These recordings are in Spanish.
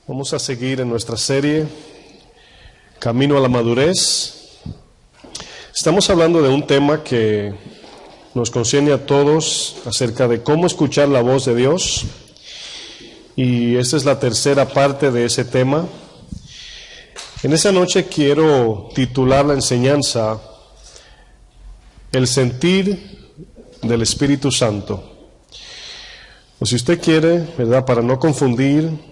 Vamos a seguir en nuestra serie Camino a la Madurez. Estamos hablando de un tema que nos concierne a todos acerca de cómo escuchar la voz de Dios. Y esta es la tercera parte de ese tema. En esta noche quiero titular la enseñanza El sentir del Espíritu Santo. O si usted quiere, ¿verdad? Para no confundir,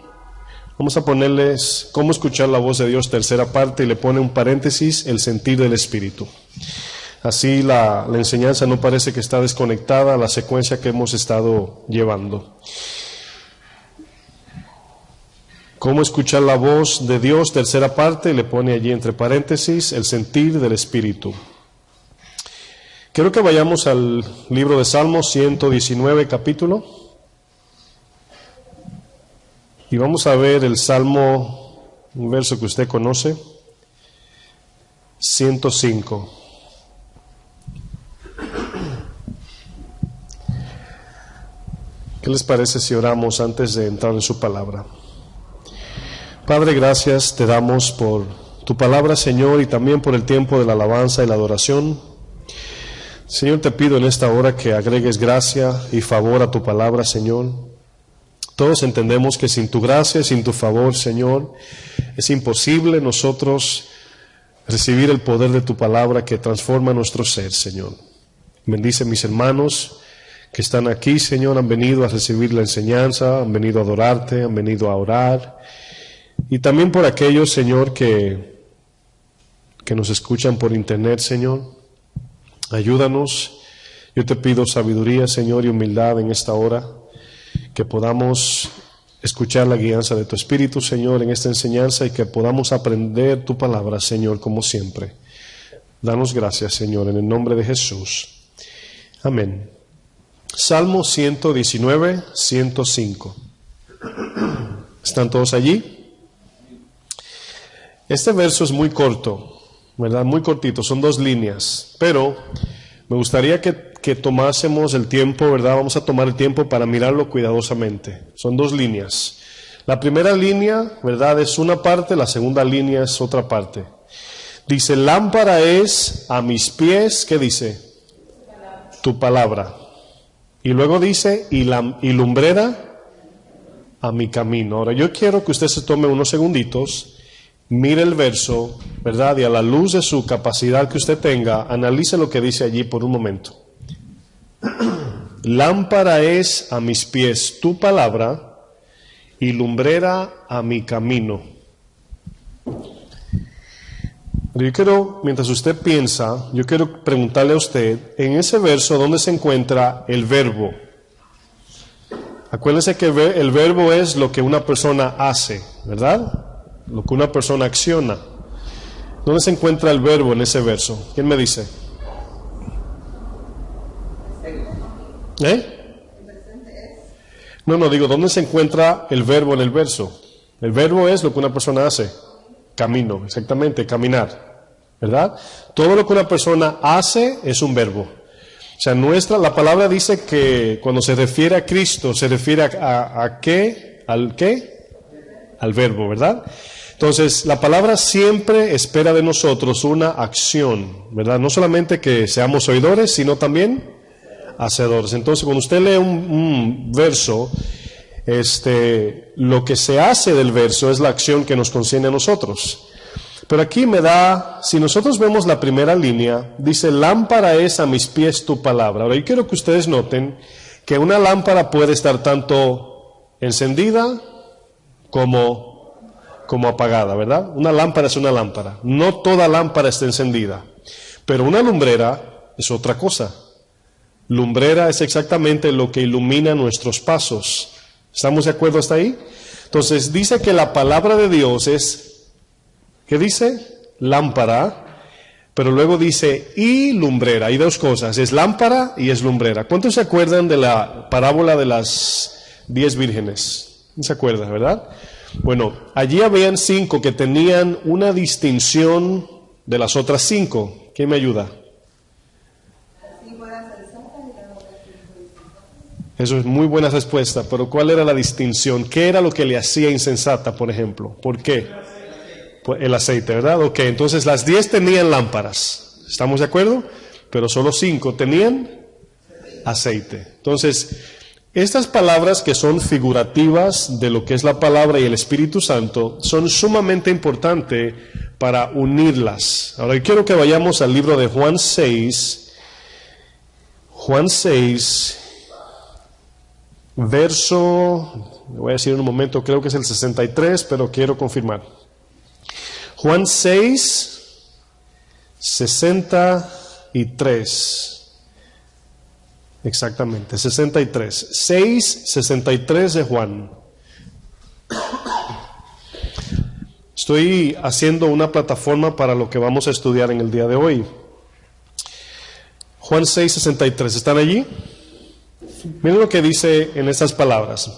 vamos a ponerles cómo escuchar la voz de Dios, tercera parte, y le pone un paréntesis, el sentir del Espíritu. Así la enseñanza no parece que está desconectada a la secuencia que hemos estado llevando. Cómo escuchar la voz de Dios, tercera parte, le pone allí entre paréntesis, el sentir del Espíritu. Quiero que vayamos al libro de Salmos 119, capítulo. Y vamos a ver el Salmo, un verso que usted conoce, 105. ¿Qué les parece si oramos antes de entrar en su palabra? Padre, gracias te damos por tu palabra, Señor, y también por el tiempo de la alabanza y la adoración. Señor, te pido en esta hora que agregues gracia y favor a tu palabra, Señor. Todos entendemos que sin tu gracia, sin tu favor, Señor, es imposible nosotros recibir el poder de tu palabra que transforma nuestro ser, Señor. Bendice a mis hermanos que están aquí, Señor, han venido a recibir la enseñanza, han venido a adorarte, han venido a orar. Y también por aquellos, Señor, que nos escuchan por internet, Señor. Ayúdanos. Yo te pido sabiduría, Señor, y humildad en esta hora. Que podamos escuchar la guianza de tu Espíritu, Señor, en esta enseñanza y que podamos aprender tu palabra, Señor, como siempre. Danos gracias, Señor, en el nombre de Jesús. Amén. Salmo 119, 105. ¿Están todos allí? Este verso es muy corto, ¿verdad? Muy cortito, son 2 líneas, pero me gustaría que tomásemos el tiempo, ¿verdad? Vamos a tomar el tiempo para mirarlo cuidadosamente. Son 2 líneas. La primera línea, ¿verdad? Es una parte, la segunda línea es otra parte. Dice, lámpara es a mis pies, ¿qué dice? Tu palabra. Y luego dice, y lumbrera a mi camino. Ahora, yo quiero que usted se tome unos segunditos, mire el verso, ¿verdad? Y a la luz de su capacidad que usted tenga, analice lo que dice allí por un momento. Lámpara es a mis pies tu palabra y lumbrera a mi camino. Yo quiero, mientras usted piensa, yo quiero preguntarle a usted, en ese verso, ¿dónde se encuentra el verbo? Acuérdense que el verbo es lo que una persona hace, ¿verdad? Lo que una persona acciona. ¿Dónde se encuentra el verbo en ese verso? ¿Quién me dice? No, digo, ¿dónde se encuentra el verbo en el verso? El verbo es lo que una persona hace. Camino, exactamente, caminar, ¿verdad? Todo lo que una persona hace es un verbo. O sea, la palabra dice que cuando se refiere a Cristo, se refiere a qué, ¿al qué? Al verbo, ¿verdad? Entonces, la palabra siempre espera de nosotros una acción, ¿verdad? No solamente que seamos oidores, sino también hacedores. Entonces, cuando usted lee un verso, lo que se hace del verso es la acción que nos concierne a nosotros. Pero aquí si nosotros vemos la primera línea, dice, lámpara es a mis pies tu palabra. Ahora, yo quiero que ustedes noten que una lámpara puede estar tanto encendida como apagada, ¿verdad? Una lámpara es una lámpara. No toda lámpara está encendida. Pero una lumbrera es otra cosa. Lumbrera es exactamente lo que ilumina nuestros pasos. ¿Estamos de acuerdo hasta ahí? Entonces dice que la palabra de Dios es, ¿qué dice? Lámpara, pero luego dice y lumbrera. Hay 2 cosas, es lámpara y es lumbrera. ¿Cuántos se acuerdan de la parábola de las 10 vírgenes? ¿No se acuerdan, verdad? Bueno, allí habían 5 que tenían una distinción de las otras 5. ¿Quién me ayuda? Eso es muy buena respuesta, pero ¿cuál era la distinción? ¿Qué era lo que le hacía insensata, por ejemplo? ¿Por qué? Pues el aceite, ¿verdad? Ok, entonces las 10 tenían lámparas, ¿estamos de acuerdo? Pero solo 5 tenían aceite. Entonces, estas palabras que son figurativas de lo que es la palabra y el Espíritu Santo son sumamente importantes para unirlas. Ahora yo quiero que vayamos al libro de Juan 6, verso, voy a decir en un momento, creo que es el 63, pero quiero confirmar. Juan 6, 63. Exactamente, 63. 6, 63 de Juan. Estoy haciendo una plataforma para lo que vamos a estudiar en el día de hoy. Juan 6, 63. ¿Están allí? Miren lo que dice en estas palabras.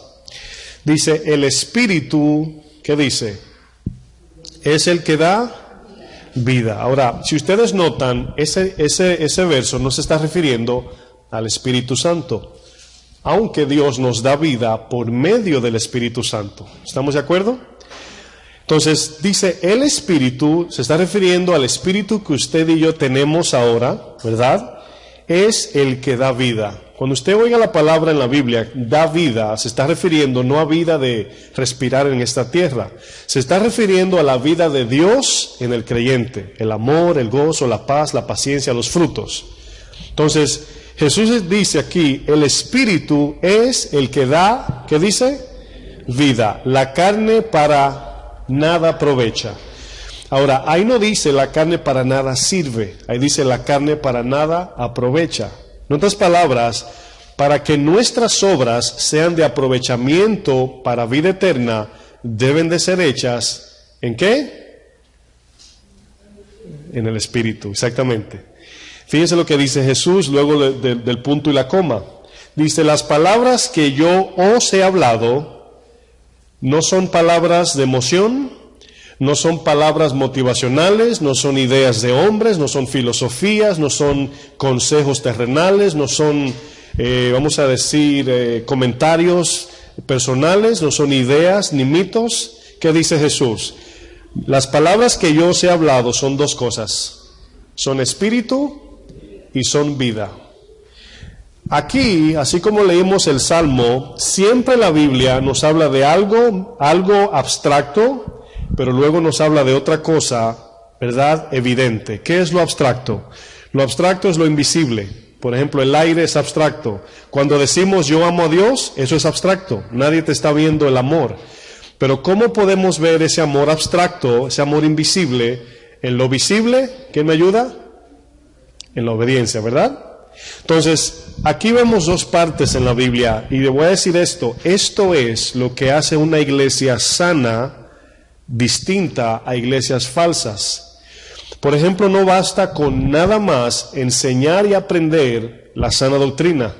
Dice, el Espíritu, ¿qué dice? Es el que da vida. Ahora, si ustedes notan, ese verso no se está refiriendo al Espíritu Santo, aunque Dios nos da vida por medio del Espíritu Santo. ¿Estamos de acuerdo? Entonces, dice, el Espíritu, se está refiriendo al Espíritu que usted y yo tenemos ahora, ¿verdad? Es el que da vida. Cuando usted oiga la palabra en la Biblia, da vida, se está refiriendo no a vida de respirar en esta tierra, se está refiriendo a la vida de Dios en el creyente, el amor, el gozo, la paz, la paciencia, los frutos. Entonces, Jesús dice aquí, el Espíritu es el que da, ¿qué dice? Vida. La carne para nada aprovecha. Ahora, ahí no dice la carne para nada sirve, ahí dice la carne para nada aprovecha. En otras palabras, para que nuestras obras sean de aprovechamiento para vida eterna, deben de ser hechas, ¿en qué? En el Espíritu, exactamente. Fíjense lo que dice Jesús luego del punto y la coma. Dice, las palabras que yo os he hablado no son palabras de emoción, no son palabras motivacionales, no son ideas de hombres, no son filosofías, no son consejos terrenales, no son, vamos a decir, comentarios personales, no son ideas ni mitos. ¿Qué dice Jesús? Las palabras que yo os he hablado son dos cosas, son espíritu y son vida. Aquí, así como leímos el Salmo, siempre la Biblia nos habla de algo abstracto, pero luego nos habla de otra cosa, ¿verdad? Evidente. ¿Qué es lo abstracto? Lo abstracto es lo invisible. Por ejemplo, el aire es abstracto. Cuando decimos yo amo a Dios, eso es abstracto. Nadie te está viendo el amor. Pero ¿cómo podemos ver ese amor abstracto, ese amor invisible, en lo visible? ¿Quién me ayuda? En la obediencia, ¿verdad? Entonces, aquí vemos dos partes en la Biblia, y le voy a decir esto es lo que hace una iglesia sana, distinta a iglesias falsas. Por ejemplo, no basta con nada más enseñar y aprender la sana doctrina.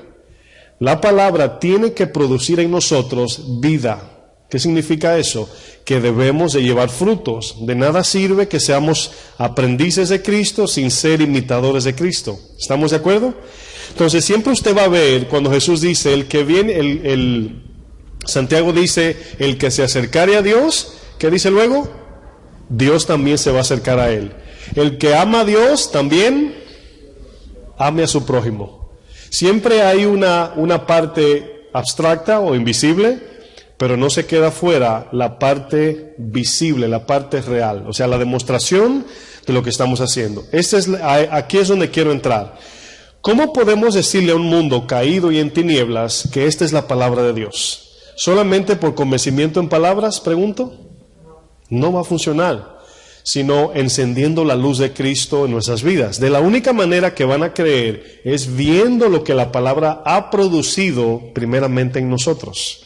La palabra tiene que producir en nosotros vida. ¿Qué significa eso? Que debemos de llevar frutos. De nada sirve que seamos aprendices de Cristo sin ser imitadores de Cristo. ¿Estamos de acuerdo? Entonces siempre usted va a ver cuando Jesús dice, el que viene, Santiago dice, el que se acercare a Dios, ¿qué dice luego? Dios también se va a acercar a él. El que ama a Dios también ame a su prójimo. Siempre hay una parte abstracta o invisible, pero no se queda fuera la parte visible, la parte real, o sea, la demostración de lo que estamos haciendo. Aquí es donde quiero entrar. ¿Cómo podemos decirle a un mundo caído y en tinieblas que esta es la palabra de Dios? ¿Solamente por convencimiento en palabras, pregunto? No va a funcionar, sino encendiendo la luz de Cristo en nuestras vidas. De la única manera que van a creer es viendo lo que la palabra ha producido primeramente en nosotros.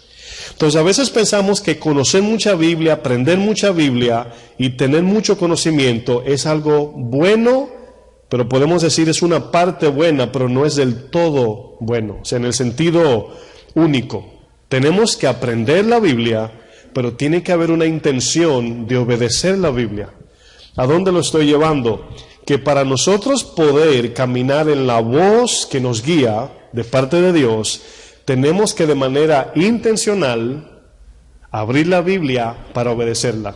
Entonces a veces pensamos que conocer mucha Biblia, aprender mucha Biblia y tener mucho conocimiento es algo bueno, pero podemos decir es una parte buena, pero no es del todo bueno, o sea, en el sentido único. Tenemos que aprender la Biblia, pero tiene que haber una intención de obedecer la Biblia. ¿A dónde lo estoy llevando? Que para nosotros poder caminar en la voz que nos guía de parte de Dios, tenemos que de manera intencional abrir la Biblia para obedecerla.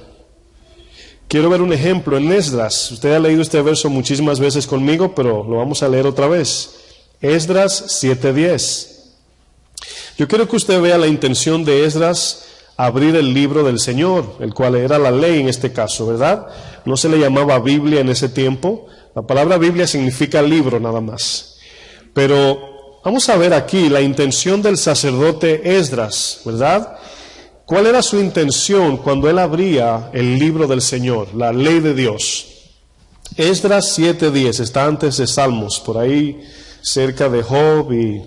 Quiero ver un ejemplo en Esdras. Usted ha leído este verso muchísimas veces conmigo, pero lo vamos a leer otra vez. Esdras 7:10. Yo quiero que usted vea la intención de Esdras abrir el libro del Señor, el cual era la ley en este caso, ¿verdad? No se le llamaba Biblia en ese tiempo. La palabra Biblia significa libro nada más. Pero vamos a ver aquí la intención del sacerdote Esdras, ¿verdad? ¿Cuál era su intención cuando él abría el libro del Señor, la ley de Dios? Esdras 7:10, está antes de Salmos, por ahí cerca de Job y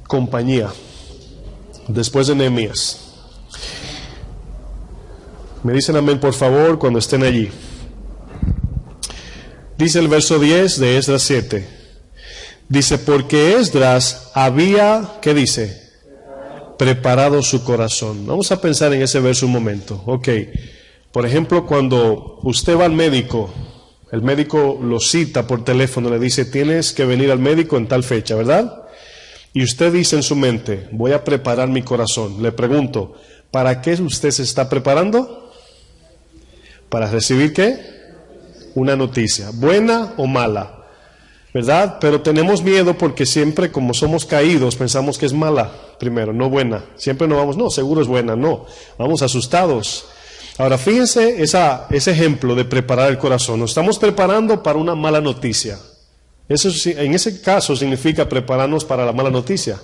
compañía, después de Nehemías. Me dicen amén por favor cuando estén allí. Dice el verso 10 de Esdras 7. Dice, porque Esdras había, ¿qué dice? Preparado su corazón. Vamos a pensar en ese verso un momento. Ok, por ejemplo, cuando usted va al médico, el médico lo cita por teléfono, le dice, tienes que venir al médico en tal fecha, ¿verdad? Y usted dice en su mente, voy a preparar mi corazón. Le pregunto, ¿para qué usted se está preparando? ¿Para recibir qué? Una noticia, buena o mala, ¿verdad? Pero tenemos miedo porque siempre, como somos caídos, pensamos que es mala primero, no buena. Siempre no vamos, no, seguro es buena, no. Vamos asustados. Ahora, fíjense ese ejemplo de preparar el corazón. Nos estamos preparando para una mala noticia. Eso, en ese caso significa prepararnos para la mala noticia.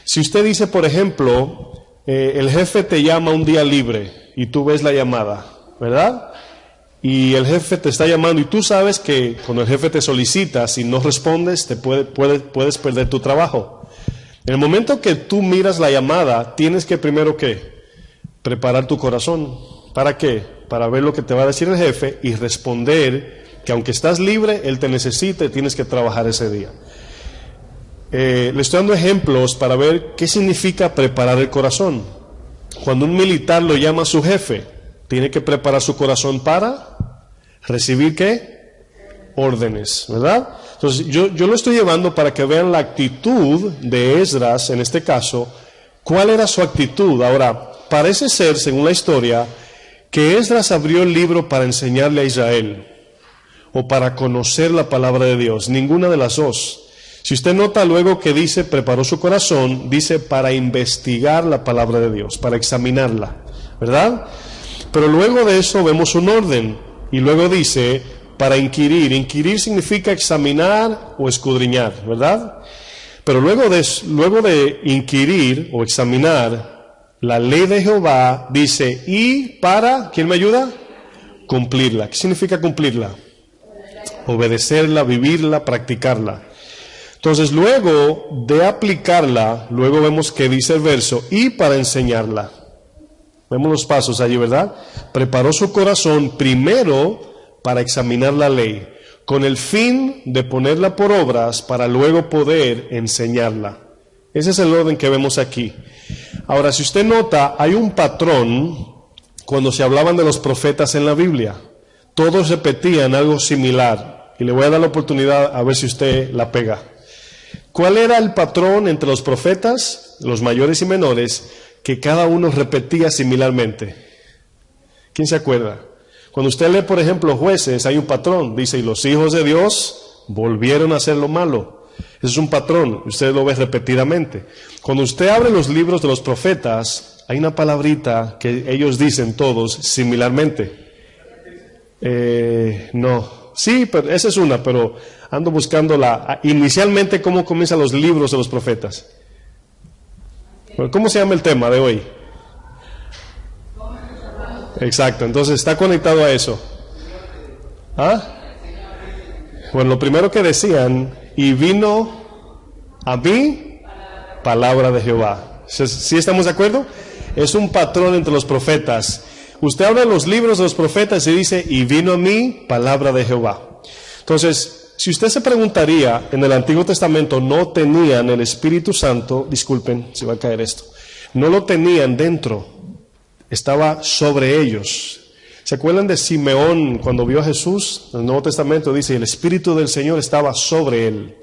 Si usted dice, por ejemplo, el jefe te llama un día libre y tú ves la llamada, ¿verdad? Y el jefe te está llamando y tú sabes que cuando el jefe te solicita, si no respondes, puedes perder tu trabajo. En el momento que tú miras la llamada, tienes que primero, ¿qué? Preparar tu corazón. ¿Para qué? Para ver lo que te va a decir el jefe y responder que aunque estás libre, él te necesita y tienes que trabajar ese día. Le estoy dando ejemplos para ver qué significa preparar el corazón. Cuando un militar lo llama a su jefe, tiene que preparar su corazón para recibir ¿qué? Órdenes, ¿verdad? Entonces yo lo estoy llevando para que vean la actitud de Esdras en este caso. ¿Cuál era su actitud? Ahora, parece ser, según la historia, que Esdras abrió el libro para enseñarle a Israel o para conocer la palabra de Dios. Ninguna de las dos. Si usted nota luego que dice preparó su corazón, dice para investigar la palabra de Dios, para examinarla, ¿verdad? Pero luego de eso vemos un orden y luego dice para inquirir. Inquirir significa examinar o escudriñar, ¿verdad? Pero luego de inquirir o examinar la ley de Jehová, dice y para, ¿quién me ayuda? Cumplirla. ¿Qué significa cumplirla? Obedecerla, vivirla, practicarla. Entonces luego de aplicarla, luego vemos que dice el verso y para enseñarla. Vemos los pasos allí, ¿verdad? Preparó su corazón primero para examinar la ley, con el fin de ponerla por obras para luego poder enseñarla. Ese es el orden que vemos aquí. Ahora, si usted nota, hay un patrón cuando se hablaban de los profetas en la Biblia. Todos repetían algo similar. Y le voy a dar la oportunidad a ver si usted la pega. ¿Cuál era el patrón entre los profetas, los mayores y menores, que cada uno repetía similarmente? ¿Quién se acuerda? Cuando usted lee, por ejemplo, Jueces, hay un patrón. Dice, y los hijos de Dios volvieron a hacer lo malo. Ese es un patrón, usted lo ve repetidamente. Cuando usted abre los libros de los profetas, hay una palabrita que ellos dicen todos similarmente. No. Sí, pero esa es una, pero ando buscándola. Inicialmente, ¿cómo comienzan los libros de los profetas? Bueno, ¿cómo se llama el tema de hoy? Exacto, entonces está conectado a eso. ¿Ah? Bueno, lo primero que decían, y vino a mí palabra de Jehová. ¿Sí estamos de acuerdo? Es un patrón entre los profetas. Usted habla de los libros de los profetas y dice, y vino a mí palabra de Jehová. Entonces, si usted se preguntaría, en el Antiguo Testamento no tenían el Espíritu Santo, disculpen si va a caer esto, no lo tenían dentro, estaba sobre ellos. ¿Se acuerdan de Simeón cuando vio a Jesús? En el Nuevo Testamento dice, el Espíritu del Señor estaba sobre él.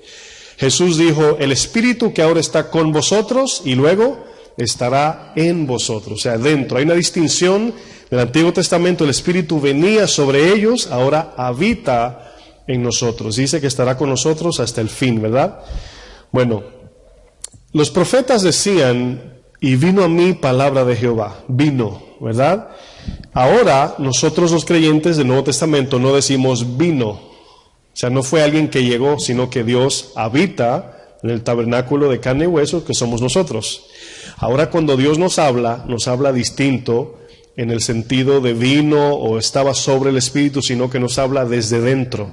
Jesús dijo, el Espíritu que ahora está con vosotros y luego estará en vosotros, o sea, dentro. Hay una distinción. En el Antiguo Testamento el Espíritu venía sobre ellos, ahora habita en nosotros. Dice que estará con nosotros hasta el fin, ¿verdad? Bueno, los profetas decían, y vino a mí palabra de Jehová, vino, ¿verdad? Ahora nosotros los creyentes del Nuevo Testamento no decimos vino, o sea, no fue alguien que llegó, sino que Dios habita en el tabernáculo de carne y hueso que somos nosotros. Ahora cuando Dios nos habla distinto en el sentido de vino o estaba sobre el Espíritu, sino que nos habla desde dentro.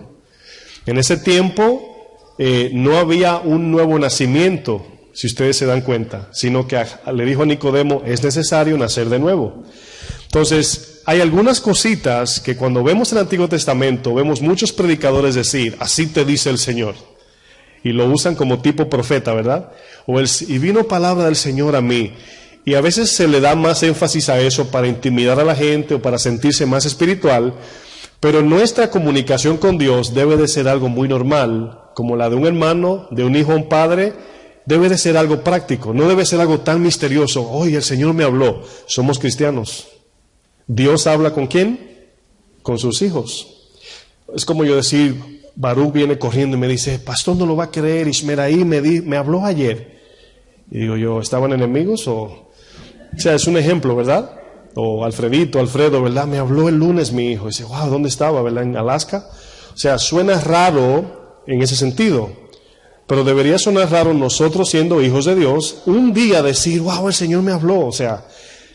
En ese tiempo no había un nuevo nacimiento, si ustedes se dan cuenta, sino que le dijo a Nicodemo, es necesario nacer de nuevo. Entonces, hay algunas cositas que cuando vemos el Antiguo Testamento, vemos muchos predicadores decir, así te dice el Señor. Y lo usan como tipo profeta, ¿verdad? Y vino palabra del Señor a mí. Y a veces se le da más énfasis a eso para intimidar a la gente o para sentirse más espiritual. Pero nuestra comunicación con Dios debe de ser algo muy normal, como la de un hermano, de un hijo a un padre. Debe de ser algo práctico, no debe ser algo tan misterioso. Oye, el Señor me habló. Somos cristianos. ¿Dios habla con quién? Con sus hijos. Es como yo decir, Baruch viene corriendo y me dice, pastor, no lo va a creer, Ishmeraí me habló ayer. Y digo yo, ¿estaban enemigos? O sea, es un ejemplo, ¿verdad? O Alfredo, ¿verdad? Me habló el lunes mi hijo. Y dice, wow, ¿dónde estaba? ¿Verdad? En Alaska. O sea, suena raro en ese sentido. Pero debería sonar raro nosotros siendo hijos de Dios, un día decir, wow, el Señor me habló. O sea,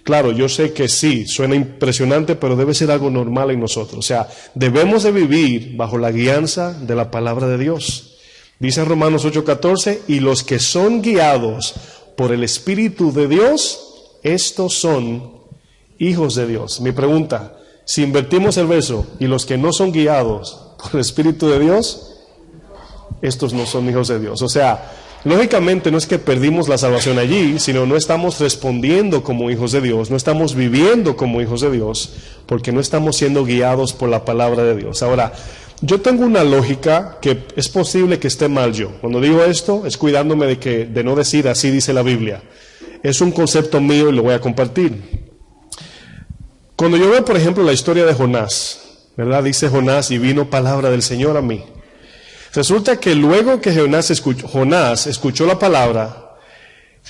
claro, yo sé que sí, suena impresionante, pero debe ser algo normal en nosotros. O sea, debemos de vivir bajo la guianza de la palabra de Dios. Dice en Romanos 8:14, y los que son guiados por el Espíritu de Dios, estos son hijos de Dios. Mi pregunta, si invertimos el verso, y los que no son guiados por el Espíritu de Dios, estos no son hijos de Dios. O sea, lógicamente no es que perdimos la salvación allí, sino no estamos respondiendo como hijos de Dios, no estamos viviendo como hijos de Dios, porque no estamos siendo guiados por la palabra de Dios. Ahora, yo tengo una lógica que es posible que esté mal yo. Cuando digo esto, es cuidándome de no decir así dice la Biblia. Es un concepto mío y lo voy a compartir. Cuando yo veo, por ejemplo, la historia de Jonás, ¿verdad? Dice Jonás, y vino palabra del Señor a mí. Resulta que luego que Jonás escuchó la palabra,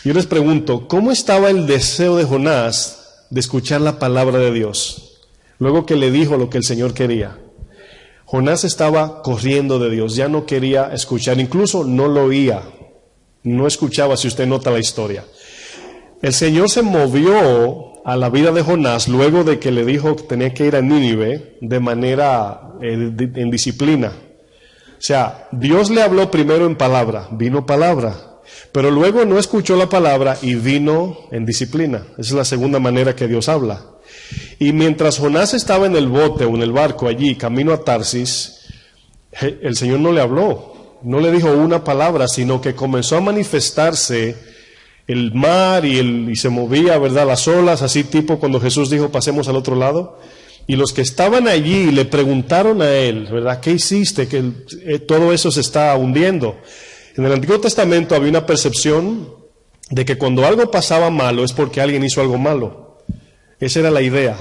yo les pregunto, ¿cómo estaba el deseo de Jonás de escuchar la palabra de Dios? Luego que le dijo lo que el Señor quería. Jonás estaba corriendo de Dios, ya no quería escuchar, incluso no lo oía, no escuchaba, si usted nota la historia. El Señor se movió a la vida de Jonás luego de que le dijo que tenía que ir a Nínive de manera en disciplina. O sea, Dios le habló primero en palabra, vino palabra, pero luego no escuchó la palabra y vino en disciplina. Esa es la segunda manera que Dios habla. Y mientras Jonás estaba en el bote o en el barco allí, camino a Tarsis, el Señor no le habló, no le dijo una palabra, sino que comenzó a manifestarse el mar y se movía, ¿verdad? Las olas, así tipo cuando Jesús dijo, pasemos al otro lado. Y los que estaban allí le preguntaron a él, ¿verdad? ¿Qué hiciste? Que todo eso se está hundiendo. En el Antiguo Testamento había una percepción de que cuando algo pasaba malo es porque alguien hizo algo malo. Esa era la idea.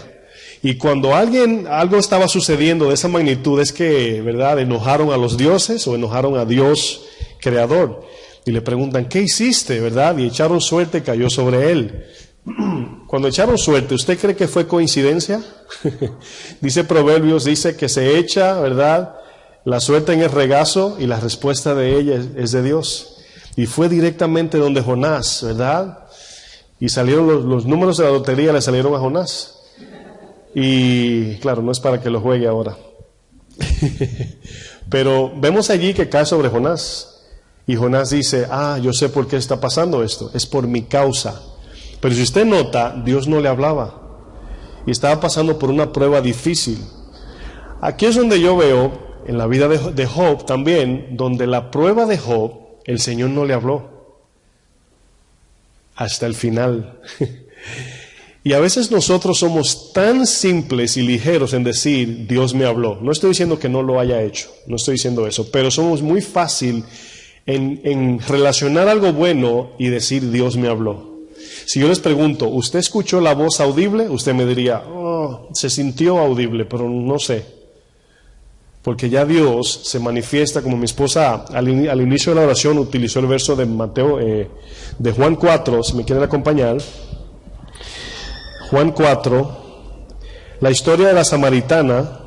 Y cuando algo estaba sucediendo de esa magnitud es que, ¿verdad? Enojaron a los dioses o enojaron a Dios creador. Y le preguntan, ¿qué hiciste? ¿Verdad? Y echaron suerte, cayó sobre él. Cuando echaron suerte, ¿usted cree que fue coincidencia? Dice Proverbios, dice que se echa, ¿verdad?, la suerte en el regazo y la respuesta de ella es de Dios. Y fue directamente donde Jonás, ¿verdad? Y salieron los números de la lotería, le salieron a Jonás. Y claro, no es para que lo juegue ahora. Pero vemos allí que cae sobre Jonás. Y Jonás dice, yo sé por qué está pasando esto, es por mi causa. Pero si usted nota, Dios no le hablaba y estaba pasando por una prueba difícil. Aquí es donde yo veo, en la vida de Job también, donde la prueba de Job, el Señor no le habló hasta el final. Y a veces nosotros somos tan simples y ligeros en decir, Dios me habló. No estoy diciendo que no lo haya hecho, no estoy diciendo eso, pero somos muy fácil en relacionar algo bueno y decir Dios me habló. Si yo les pregunto, ¿usted escuchó la voz audible? Usted me diría, oh, se sintió audible, pero no sé. Porque ya Dios se manifiesta, como mi esposa al inicio de la oración utilizó el verso de Mateo, de Juan 4, si me quieren acompañar. Juan 4, la historia de la samaritana.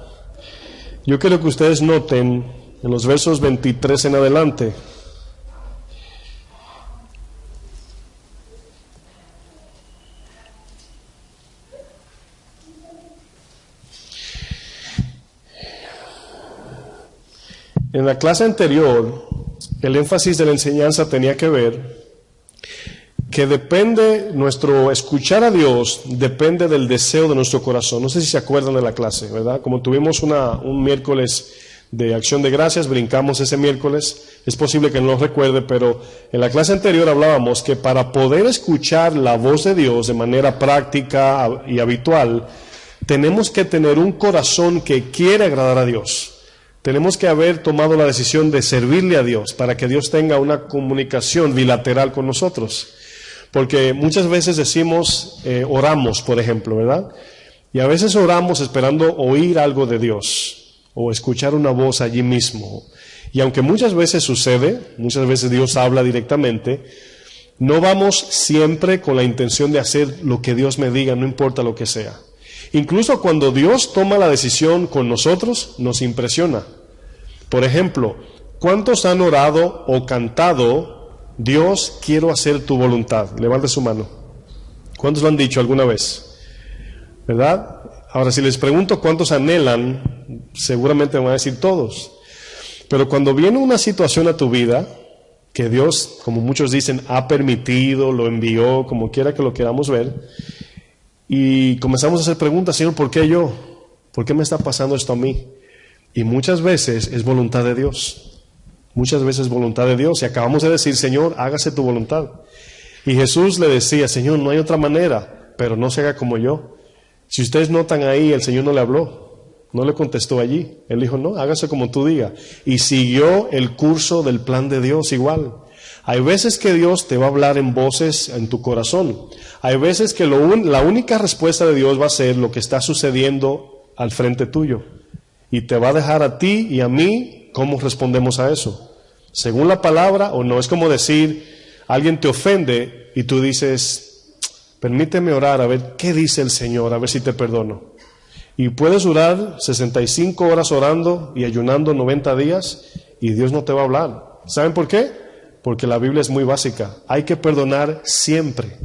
Yo quiero que ustedes noten en los versos 23 en adelante. En la clase anterior, el énfasis de la enseñanza tenía que ver que nuestro escuchar a Dios depende del deseo de nuestro corazón. No sé si se acuerdan de la clase, ¿verdad? Como tuvimos un miércoles de acción de gracias, brincamos ese miércoles, es posible que no lo recuerde, pero en la clase anterior hablábamos que para poder escuchar la voz de Dios de manera práctica y habitual, tenemos que tener un corazón que quiere agradar a Dios. Tenemos que haber tomado la decisión de servirle a Dios para que Dios tenga una comunicación bilateral con nosotros. Porque muchas veces decimos, oramos, por ejemplo, ¿verdad? Y a veces oramos esperando oír algo de Dios o escuchar una voz allí mismo. Y aunque muchas veces sucede, muchas veces Dios habla directamente, no vamos siempre con la intención de hacer lo que Dios me diga, no importa lo que sea. Incluso cuando Dios toma la decisión con nosotros, nos impresiona. Por ejemplo, ¿cuántos han orado o cantado, Dios, quiero hacer tu voluntad? Levante su mano. ¿Cuántos lo han dicho alguna vez? ¿Verdad? Ahora, si les pregunto cuántos anhelan, seguramente van a decir todos. Pero cuando viene una situación a tu vida, que Dios, como muchos dicen, ha permitido, lo envió, como quiera que lo queramos ver, y comenzamos a hacer preguntas, Señor, ¿por qué yo? ¿Por qué me está pasando esto a mí? Y muchas veces es voluntad de Dios. Muchas veces es voluntad de Dios. Y acabamos de decir, Señor, hágase tu voluntad. Y Jesús le decía, Señor, no hay otra manera, pero no se haga como yo. Si ustedes notan ahí, el Señor no le habló, no le contestó allí. Él dijo, no, hágase como tú digas. Y siguió el curso del plan de Dios igual. Hay veces que Dios te va a hablar en voces en tu corazón. Hay veces que la única respuesta de Dios va a ser lo que está sucediendo al frente tuyo. Y te va a dejar a ti y a mí cómo respondemos a eso. Según la palabra o no. Es como decir, alguien te ofende y tú dices, permíteme orar a ver qué dice el Señor, a ver si te perdono. Y puedes durar 65 horas orando y ayunando 90 días y Dios no te va a hablar. ¿Saben por qué? Porque la Biblia es muy básica. Hay que perdonar siempre.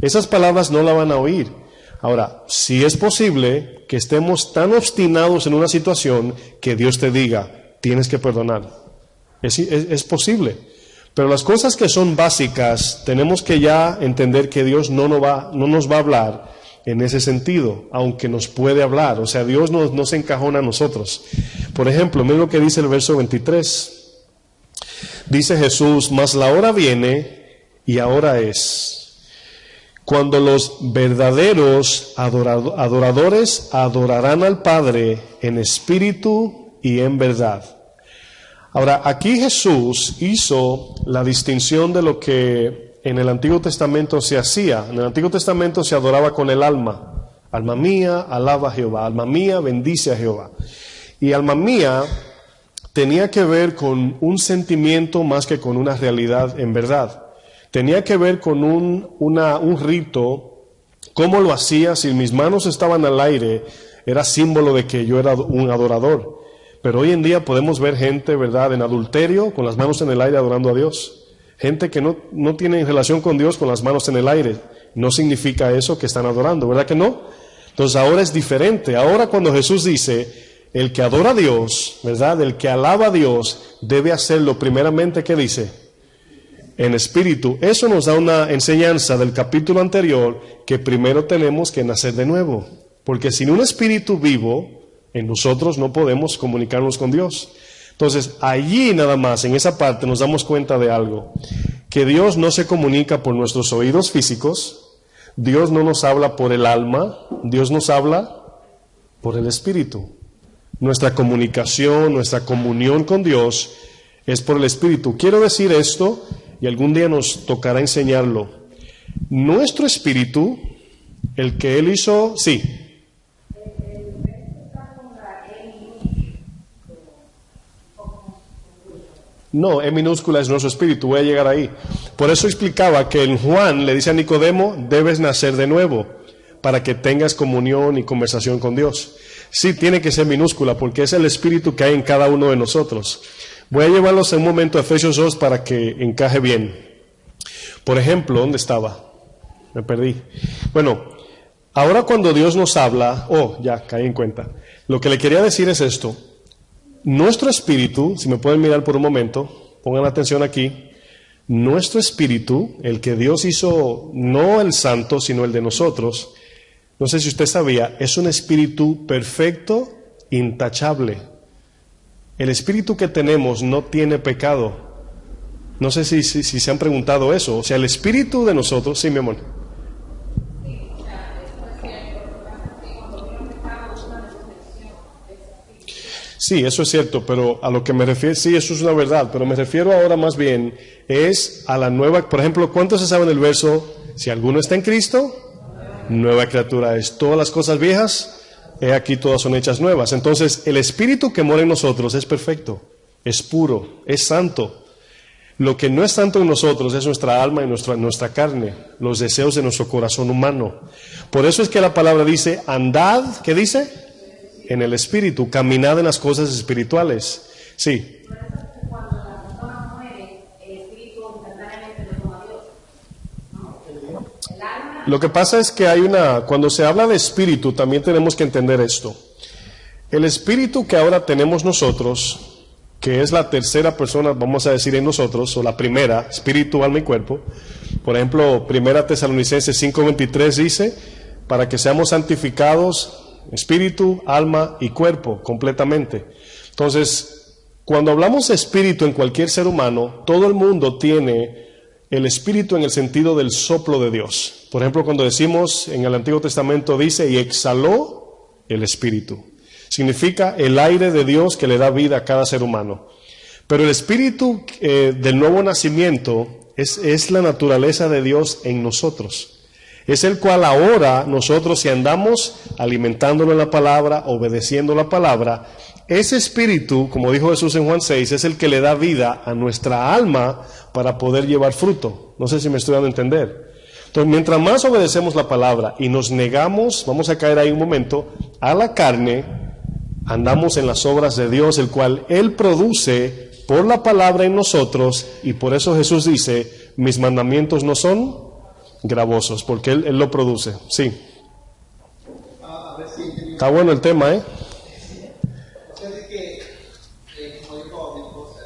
Esas palabras no la van a oír. Ahora, si es posible que estemos tan obstinados en una situación que Dios te diga, tienes que perdonar. Es posible. Pero las cosas que son básicas, tenemos que ya entender que Dios no nos va a hablar en ese sentido, aunque nos puede hablar. O sea, Dios no se encajona a nosotros. Por ejemplo, miren lo que dice el verso 23. Dice Jesús, mas la hora viene y ahora es, cuando los verdaderos adoradores adorarán al Padre en espíritu y en verdad. Ahora, aquí Jesús hizo la distinción de lo que en el Antiguo Testamento se hacía. En el Antiguo Testamento se adoraba con el alma. Alma mía, alaba a Jehová. Alma mía, bendice a Jehová. Y alma mía tenía que ver con un sentimiento más que con una realidad en verdad. Tenía que ver con un rito. ¿Cómo lo hacía? Si mis manos estaban al aire, era símbolo de que yo era un adorador. Pero hoy en día podemos ver gente, ¿verdad?, en adulterio, con las manos en el aire adorando a Dios. Gente que no tiene relación con Dios con las manos en el aire. No significa eso que están adorando, ¿verdad que no? Entonces ahora es diferente. Ahora cuando Jesús dice, el que adora a Dios, ¿verdad?, el que alaba a Dios, debe hacerlo primeramente, ¿qué dice? En espíritu. Eso nos da una enseñanza del capítulo anterior, que primero tenemos que nacer de nuevo. Porque sin un espíritu vivo, en nosotros no podemos comunicarnos con Dios. Entonces, allí nada más, en esa parte, nos damos cuenta de algo. Que Dios no se comunica por nuestros oídos físicos. Dios no nos habla por el alma. Dios nos habla por el espíritu. Nuestra comunicación, nuestra comunión con Dios es por el Espíritu. Quiero decir esto, y algún día nos tocará enseñarlo. Nuestro espíritu, el que Él hizo, sí. No, E minúscula es nuestro espíritu, voy a llegar ahí. Por eso explicaba que en Juan le dice a Nicodemo, debes nacer de nuevo, para que tengas comunión y conversación con Dios. Sí, tiene que ser minúscula, porque es el espíritu que hay en cada uno de nosotros. Voy a llevarlos en un momento a Efesios 2 para que encaje bien. Por ejemplo, ¿dónde estaba? Me perdí. Bueno, ahora cuando Dios nos habla, ya caí en cuenta. Lo que le quería decir es esto. Nuestro espíritu, si me pueden mirar por un momento, pongan atención aquí. Nuestro espíritu, el que Dios hizo, no el santo, sino el de nosotros, no sé si usted sabía, es un espíritu perfecto, intachable. El espíritu que tenemos no tiene pecado. No sé si se han preguntado eso. O sea, el espíritu de nosotros, sí, mi amor. Sí, eso es cierto, pero a lo que me refiero, sí, eso es una verdad, pero me refiero ahora más bien es a la nueva, por ejemplo, ¿cuántos se saben el verso? Si alguno está en Cristo, nueva criatura es. Todas las cosas viejas, he aquí todas son hechas nuevas. Entonces, el espíritu que mora en nosotros es perfecto, es puro, es santo. Lo que no es santo en nosotros es nuestra alma y nuestra carne, los deseos de nuestro corazón humano. Por eso es que la palabra dice, andad, ¿qué dice? En el espíritu, caminad en las cosas espirituales. Sí. Cuando la persona muere, el espíritu instantáneamente le toma a Dios, ¿no? El alma. Lo que pasa es que cuando se habla de espíritu, también tenemos que entender esto. El espíritu que ahora tenemos nosotros, que es la tercera persona, vamos a decir en nosotros, o la primera, espíritu, alma y cuerpo. Por ejemplo, 1 Tesalonicenses 5:23 dice, para que seamos santificados, espíritu, alma y cuerpo, completamente. Entonces, cuando hablamos de espíritu en cualquier ser humano, todo el mundo tiene el espíritu en el sentido del soplo de Dios. Por ejemplo, cuando decimos en el Antiguo Testamento dice, y exhaló el espíritu. Significa el aire de Dios que le da vida a cada ser humano. Pero el espíritu del nuevo nacimiento es la naturaleza de Dios en nosotros. Es el cual ahora nosotros, si andamos alimentándolo en la palabra, obedeciendo la palabra, ese espíritu, como dijo Jesús en Juan 6, es el que le da vida a nuestra alma para poder llevar fruto. No sé si me estoy dando a entender. Entonces, mientras más obedecemos la palabra y nos negamos, vamos a caer ahí un momento, a la carne, andamos en las obras de Dios, el cual Él produce por la palabra en nosotros, y por eso Jesús dice, mis mandamientos no son gravosos, porque Él lo produce. Sí. Está bueno el tema, ¿eh? O sea, es que, como dijo mi esposa,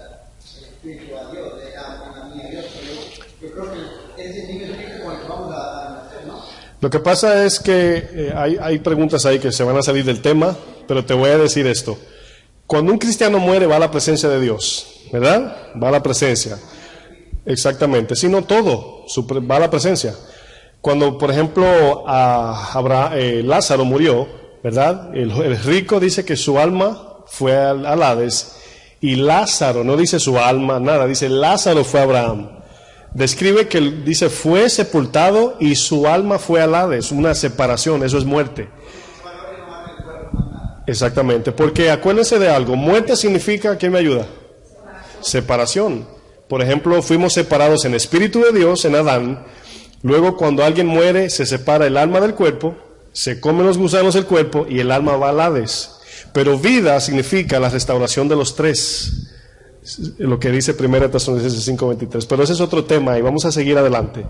el espíritu a Dios, a mí a Dios, pero yo creo que ese mismo espíritu con el que vamos a nacer, ¿no? Lo que pasa es que hay preguntas ahí que se van a salir del tema, pero te voy a decir esto. Cuando un cristiano muere, va a la presencia de Dios, ¿verdad? Va a la presencia. Exactamente, si no todo, va a la presencia. Cuando, por ejemplo, Lázaro murió, ¿verdad? El rico dice que su alma fue al Hades, y Lázaro, no dice su alma, nada, dice Lázaro fue a Abraham. Describe que dice fue sepultado y su alma fue al Hades, una separación, eso es muerte. Exactamente, porque acuérdense de algo, muerte significa, ¿quién me ayuda? Separación. Por ejemplo, fuimos separados en espíritu de Dios, en Adán. Luego, cuando alguien muere, se separa el alma del cuerpo, se comen los gusanos del cuerpo y el alma va al Hades. Pero vida significa la restauración de los tres, lo que dice 1 Tesalonicenses 5:23. Pero ese es otro tema y vamos a seguir adelante.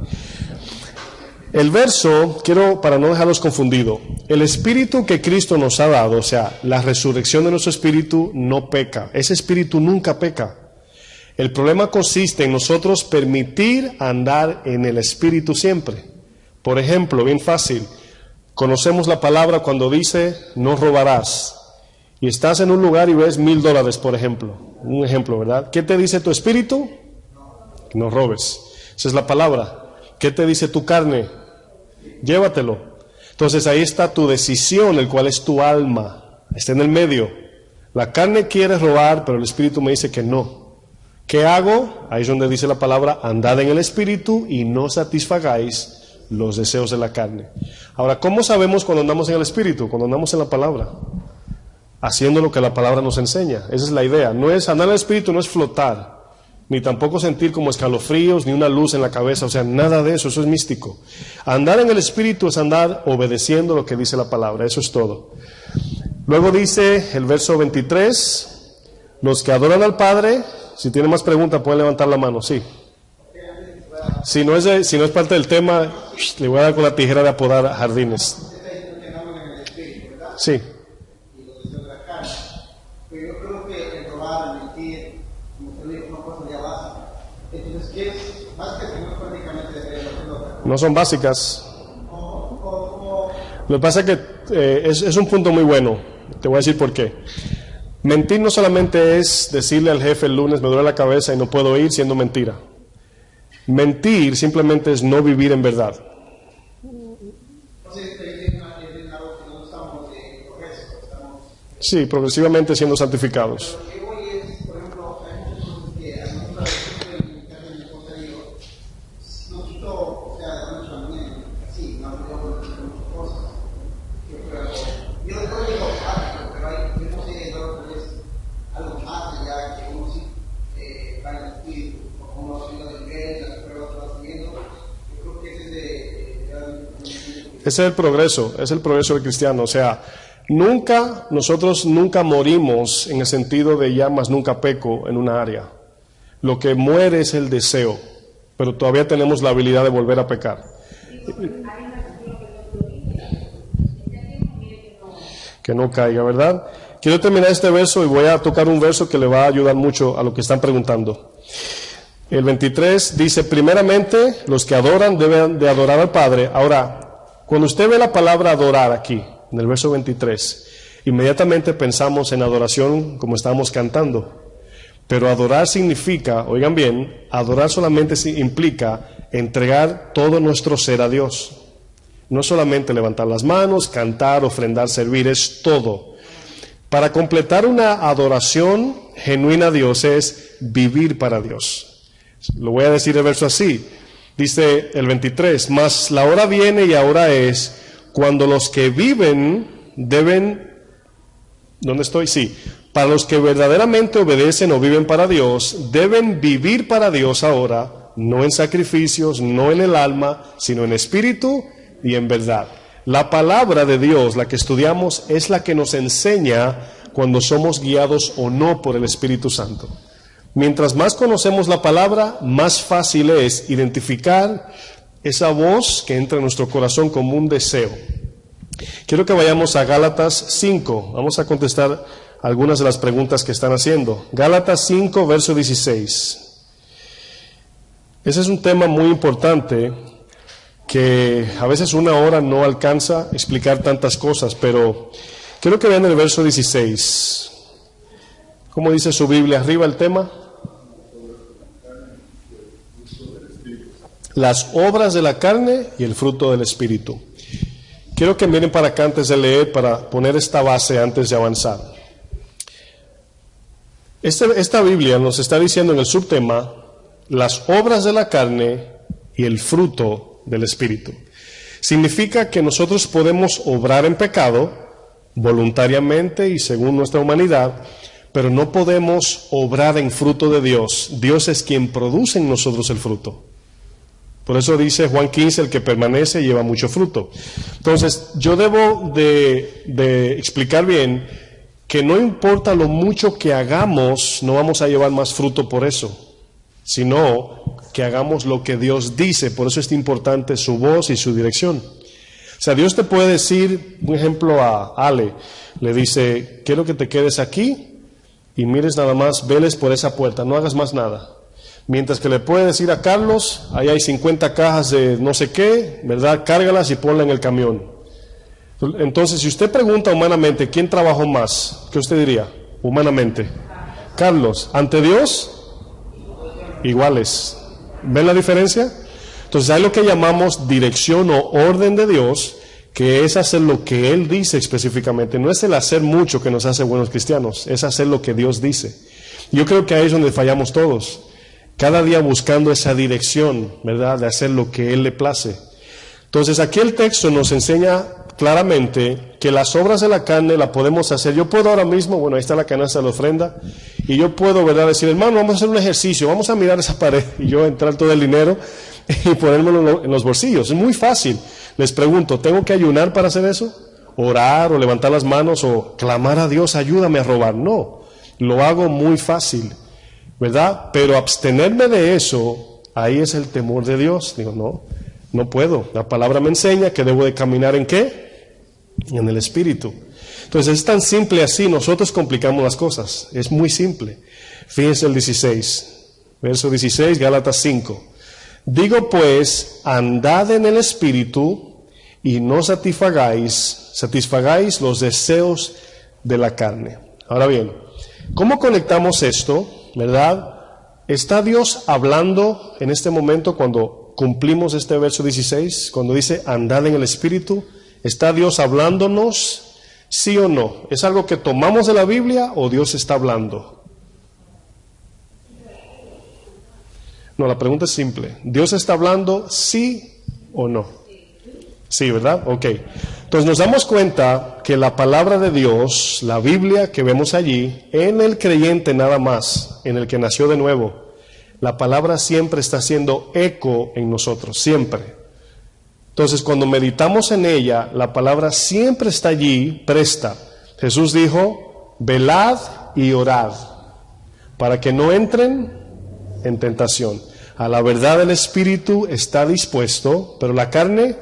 El verso, para no dejarlos confundidos, el espíritu que Cristo nos ha dado, o sea, la resurrección de nuestro espíritu no peca. Ese espíritu nunca peca. El problema consiste en nosotros permitir andar en el espíritu siempre. Por ejemplo, bien fácil, conocemos la palabra cuando dice no robarás. Y estás en un lugar y ves $1,000, por ejemplo. Un ejemplo, ¿verdad? ¿Qué te dice tu espíritu? No robes. Esa es la palabra. ¿Qué te dice tu carne? Llévatelo. Entonces ahí está tu decisión, el cual es tu alma. Está en el medio. La carne quiere robar, pero el espíritu me dice que no. ¿Qué hago? Ahí es donde dice la palabra, andad en el Espíritu y no satisfagáis los deseos de la carne. Ahora, ¿cómo sabemos cuando andamos en el Espíritu? Cuando andamos en la palabra, haciendo lo que la palabra nos enseña. Esa es la idea. No es andar en el Espíritu, no es flotar, ni tampoco sentir como escalofríos, ni una luz en la cabeza, o sea, nada de eso, eso es místico. Andar en el Espíritu es andar obedeciendo lo que dice la palabra, eso es todo. Luego dice el verso 23, los que adoran al Padre, si tienen más preguntas pueden levantar la mano, sí. Si no es parte del tema, le voy a dar con la tijera de apodar jardines. Sí. Pero yo creo que el robar, el mentir, como usted dijo, una cosa ya básica. Entonces, ¿qué es? Básicas que no es prácticamente de la pelota. No son básicas. Lo que pasa es que es un punto muy bueno. Te voy a decir por qué. Mentir no solamente es decirle al jefe el lunes me duele la cabeza y no puedo ir, siendo mentira. Mentir simplemente es no vivir en verdad. Sí, progresivamente siendo santificados. Ese es el progreso del cristiano, o sea, nosotros nunca morimos en el sentido de ya más nunca peco en una área. Lo que muere es el deseo, pero todavía tenemos la habilidad de volver a pecar. Que no caiga, ¿verdad? Quiero terminar este verso y voy a tocar un verso que le va a ayudar mucho a lo que están preguntando. El 23 dice, primeramente, los que adoran deben de adorar al Padre. Ahora, cuando usted ve la palabra adorar aquí, en el verso 23, inmediatamente pensamos en adoración como estábamos cantando. Pero adorar significa, oigan bien, adorar solamente implica entregar todo nuestro ser a Dios. No solamente levantar las manos, cantar, ofrendar, servir, es todo. Para completar una adoración genuina a Dios es vivir para Dios. Lo voy a decir el verso así. Dice el 23, mas la hora viene y ahora es cuando los que viven deben, ¿dónde estoy? Sí, para los que verdaderamente obedecen o viven para Dios, deben vivir para Dios ahora, no en sacrificios, no en el alma, sino en espíritu y en verdad. La palabra de Dios, la que estudiamos, es la que nos enseña cuando somos guiados o no por el Espíritu Santo. Mientras más conocemos la palabra, más fácil es identificar esa voz que entra en nuestro corazón como un deseo. Quiero que vayamos a Gálatas 5. Vamos a contestar algunas de las preguntas que están haciendo. Gálatas 5, verso 16. Ese es un tema muy importante que a veces una hora no alcanza a explicar tantas cosas, pero quiero que vean el verso 16. ¿Cómo dice su Biblia? Arriba el tema. Las obras de la carne y el fruto del Espíritu. Quiero que miren para acá antes de leer, para poner esta base antes de avanzar. Esta Biblia nos está diciendo en el subtema, las obras de la carne y el fruto del Espíritu. Significa que nosotros podemos obrar en pecado, voluntariamente y según nuestra humanidad, pero no podemos obrar en fruto de Dios. Dios es quien produce en nosotros el fruto. Por eso dice Juan 15, el que permanece lleva mucho fruto. Entonces, yo debo de explicar bien que no importa lo mucho que hagamos, no vamos a llevar más fruto por eso, sino que hagamos lo que Dios dice. Por eso es importante su voz y su dirección. O sea, Dios te puede decir, un ejemplo a Ale, le dice, quiero que te quedes aquí y mires nada más, veles por esa puerta, no hagas más nada. Mientras que le puede decir a Carlos, ahí hay 50 cajas de no sé qué, ¿verdad? Cárgalas y ponla en el camión. Entonces, si usted pregunta humanamente, ¿quién trabajó más? ¿Qué usted diría? Humanamente. Carlos, ante Dios, iguales. ¿Ven la diferencia? Entonces, hay lo que llamamos dirección o orden de Dios, que es hacer lo que Él dice específicamente. No es el hacer mucho que nos hace buenos cristianos, es hacer lo que Dios dice. Yo creo que ahí es donde fallamos todos. Cada día buscando esa dirección, ¿verdad? De hacer lo que Él le place. Entonces aquí el texto nos enseña claramente que las obras de la carne la podemos hacer. Yo puedo ahora mismo, bueno, ahí está la canasta de la ofrenda, y yo puedo, ¿verdad?, decir, hermano, vamos a hacer un ejercicio, vamos a mirar esa pared, y yo entrar todo el dinero y ponérmelo en los bolsillos. Es muy fácil. Les pregunto, ¿tengo que ayunar para hacer eso? ¿Orar o levantar las manos o clamar a Dios, ayúdame a robar? No, lo hago muy fácil, ¿verdad? Pero abstenerme de eso, ahí es el temor de Dios. Digo, no puedo. La palabra me enseña que debo de caminar ¿en qué? En el Espíritu. Entonces es tan simple así, nosotros complicamos las cosas. Es muy simple. Fíjense el 16, verso 16, Gálatas 5. Digo pues, andad en el Espíritu y no satisfagáis los deseos de la carne. Ahora bien, ¿cómo conectamos esto? ¿Verdad? ¿Está Dios hablando en este momento cuando cumplimos este verso 16? Cuando dice, andad en el Espíritu, ¿está Dios hablándonos? ¿Sí o no? ¿Es algo que tomamos de la Biblia o Dios está hablando? No, la pregunta es simple. ¿Dios está hablando sí o no? Sí, ¿verdad? Ok. Entonces nos damos cuenta que la palabra de Dios, la Biblia que vemos allí, en el creyente nada más, en el que nació de nuevo, la palabra siempre está haciendo eco en nosotros, siempre. Entonces, cuando meditamos en ella, la palabra siempre está allí, presta. Jesús dijo, velad y orad, para que no entren en tentación. A la verdad el Espíritu está dispuesto, pero la carne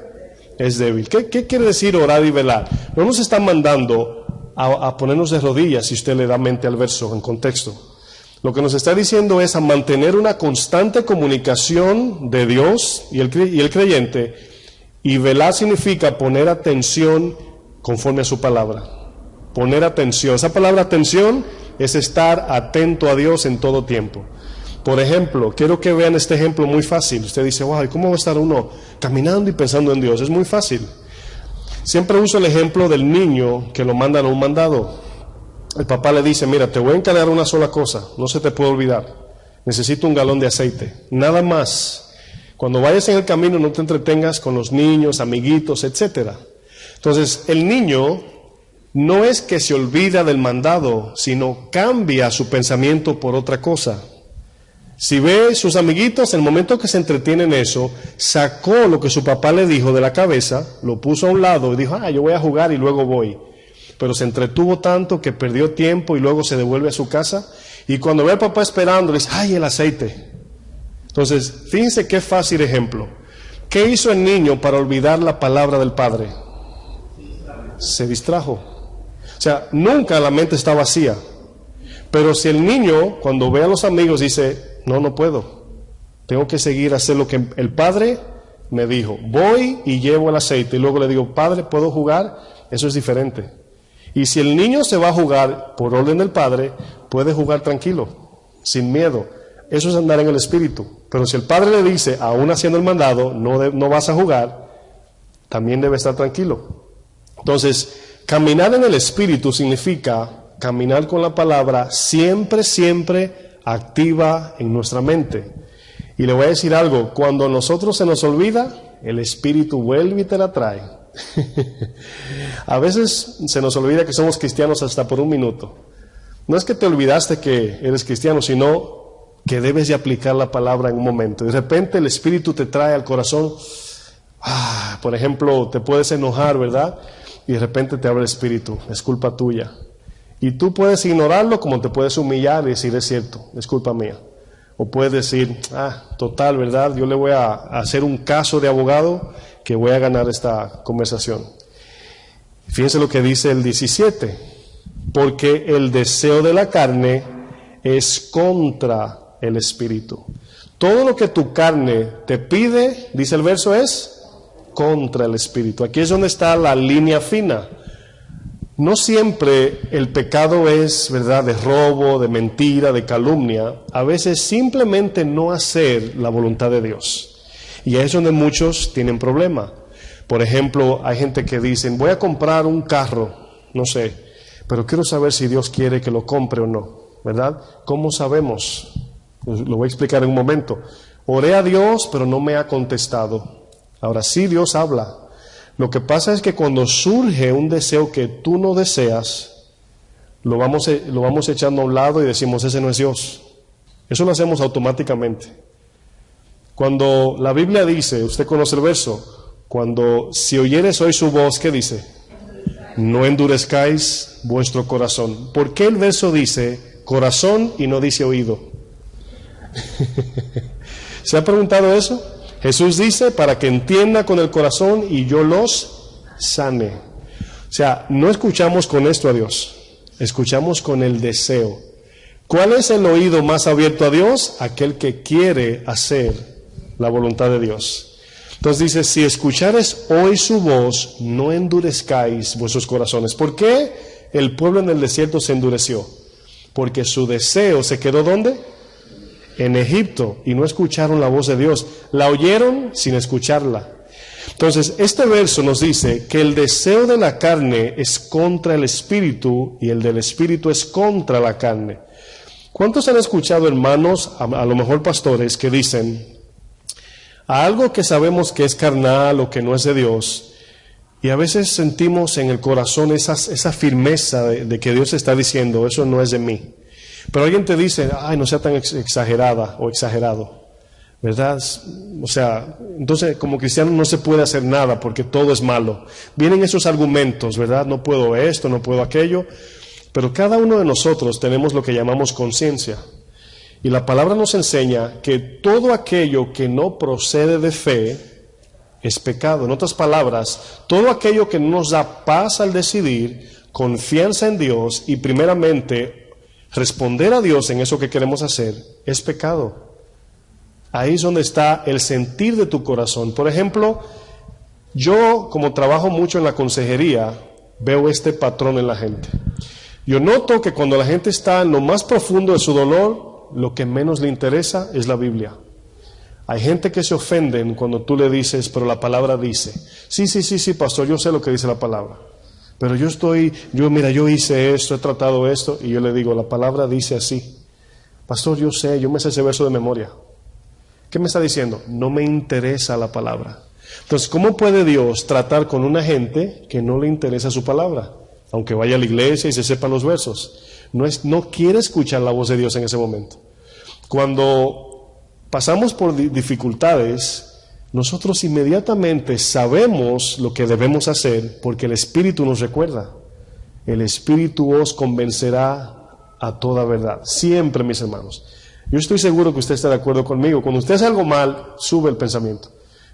es débil. ¿Qué quiere decir orar y velar? No nos está mandando a ponernos de rodillas, si usted le da mente al verso en contexto. Lo que nos está diciendo es a mantener una constante comunicación de Dios y el creyente. Y velar significa poner atención conforme a su palabra. Poner atención. Esa palabra atención es estar atento a Dios en todo tiempo. Por ejemplo, quiero que vean este ejemplo muy fácil. Usted dice, wow, ¿cómo va a estar uno caminando y pensando en Dios? Es muy fácil. Siempre uso el ejemplo del niño que lo mandan a un mandado. El papá le dice, mira, te voy a encargar una sola cosa, no se te puede olvidar. Necesito un galón de aceite, nada más. Cuando vayas en el camino no te entretengas con los niños, amiguitos, etcétera. Entonces, el niño no es que se olvida del mandado, sino cambia su pensamiento por otra cosa. Si ve sus amiguitos, en el momento que se entretiene en eso, sacó lo que su papá le dijo de la cabeza, lo puso a un lado y dijo, yo voy a jugar y luego voy. Pero se entretuvo tanto que perdió tiempo y luego se devuelve a su casa. Y cuando ve al papá esperando, le dice, el aceite. Entonces, fíjense qué fácil ejemplo. ¿Qué hizo el niño para olvidar la palabra del padre? Se distrajo. O sea, nunca la mente está vacía. Pero si el niño, cuando ve a los amigos, dice, no puedo. Tengo que seguir a hacer lo que el padre me dijo. Voy y llevo el aceite. Y luego le digo, padre, ¿puedo jugar? Eso es diferente. Y si el niño se va a jugar por orden del padre, puede jugar tranquilo, sin miedo. Eso es andar en el Espíritu. Pero si el padre le dice, aún haciendo el mandado, no vas a jugar, también debe estar tranquilo. Entonces, caminar en el Espíritu significa caminar con la palabra siempre activa en nuestra mente. Y le voy a decir algo, cuando a nosotros se nos olvida, el Espíritu vuelve y te la trae. A veces se nos olvida que somos cristianos hasta por un minuto. No es que te olvidaste que eres cristiano, sino que debes de aplicar la palabra en un momento. De repente el Espíritu te trae al corazón, por ejemplo, te puedes enojar, ¿verdad? Y de repente te abre el Espíritu, es culpa tuya. Y tú puedes ignorarlo como te puedes humillar y decir, es cierto, es culpa mía. O puedes decir, total, ¿verdad? Yo le voy a hacer un caso de abogado que voy a ganar esta conversación. Fíjense lo que dice el 17. Porque el deseo de la carne es contra el Espíritu. Todo lo que tu carne te pide, dice el verso, es contra el Espíritu. Aquí es donde está la línea fina. No siempre el pecado es, ¿verdad?, de robo, de mentira, de calumnia. A veces simplemente no hacer la voluntad de Dios. Y ahí es donde muchos tienen problema. Por ejemplo, hay gente que dicen, voy a comprar un carro, no sé, pero quiero saber si Dios quiere que lo compre o no. ¿verdad? ¿Cómo sabemos? Lo voy a explicar en un momento. Oré a Dios, pero no me ha contestado. Ahora sí, Dios habla. Lo que pasa es que cuando surge un deseo que tú no deseas, lo vamos echando a un lado y decimos, ese no es Dios. Eso lo hacemos automáticamente. Cuando la Biblia dice, usted conoce el verso, cuando si oyeres hoy su voz, ¿qué dice? No endurezcáis vuestro corazón. ¿Por qué el verso dice corazón y no dice oído? ¿Se ha preguntado eso? Jesús dice para que entienda con el corazón y yo los sane. O sea, no escuchamos con esto a Dios, escuchamos con el deseo. ¿Cuál es el oído más abierto a Dios? Aquel que quiere hacer la voluntad de Dios. Entonces dice, si escuchares hoy su voz, no endurezcáis vuestros corazones. ¿Por qué el pueblo en el desierto se endureció? Porque su deseo se quedó ¿dónde? En Egipto, y no escucharon la voz de Dios. La oyeron sin escucharla. Entonces, este verso nos dice que el deseo de la carne es contra el espíritu y el del espíritu es contra la carne. ¿Cuántos han escuchado, hermanos, a lo mejor pastores, que dicen a algo que sabemos que es carnal o que no es de Dios, y a veces sentimos en el corazón esa firmeza de que Dios está diciendo, eso no es de mí? Pero alguien te dice, ay, no sea tan exagerada o exagerado, ¿verdad? O sea, entonces como cristiano no se puede hacer nada porque todo es malo. Vienen esos argumentos, ¿verdad? No puedo esto, no puedo aquello. Pero cada uno de nosotros tenemos lo que llamamos conciencia. Y la palabra nos enseña que todo aquello que no procede de fe es pecado. En otras palabras, todo aquello que nos da paz al decidir, confianza en Dios y primeramente responder a Dios en eso que queremos hacer, es pecado. Ahí es donde está el sentir de tu corazón. Por ejemplo, yo como trabajo mucho en la consejería, veo este patrón en la gente. Yo noto que cuando la gente está en lo más profundo de su dolor, lo que menos le interesa es la Biblia. Hay gente que se ofenden cuando tú le dices, pero la palabra dice. Sí, pastor, yo sé lo que dice la palabra. Pero yo hice esto, he tratado esto, y yo le digo, la palabra dice así. Pastor, yo sé, yo me sé ese verso de memoria. ¿Qué me está diciendo? No me interesa la palabra. Entonces, ¿cómo puede Dios tratar con una gente que no le interesa su palabra? Aunque vaya a la iglesia y se sepan los versos. No quiere escuchar la voz de Dios en ese momento. Cuando pasamos por dificultades, nosotros inmediatamente sabemos lo que debemos hacer porque el Espíritu nos recuerda. El Espíritu os convencerá a toda verdad. Siempre, mis hermanos. Yo estoy seguro que usted está de acuerdo conmigo. Cuando usted hace algo mal, sube el pensamiento.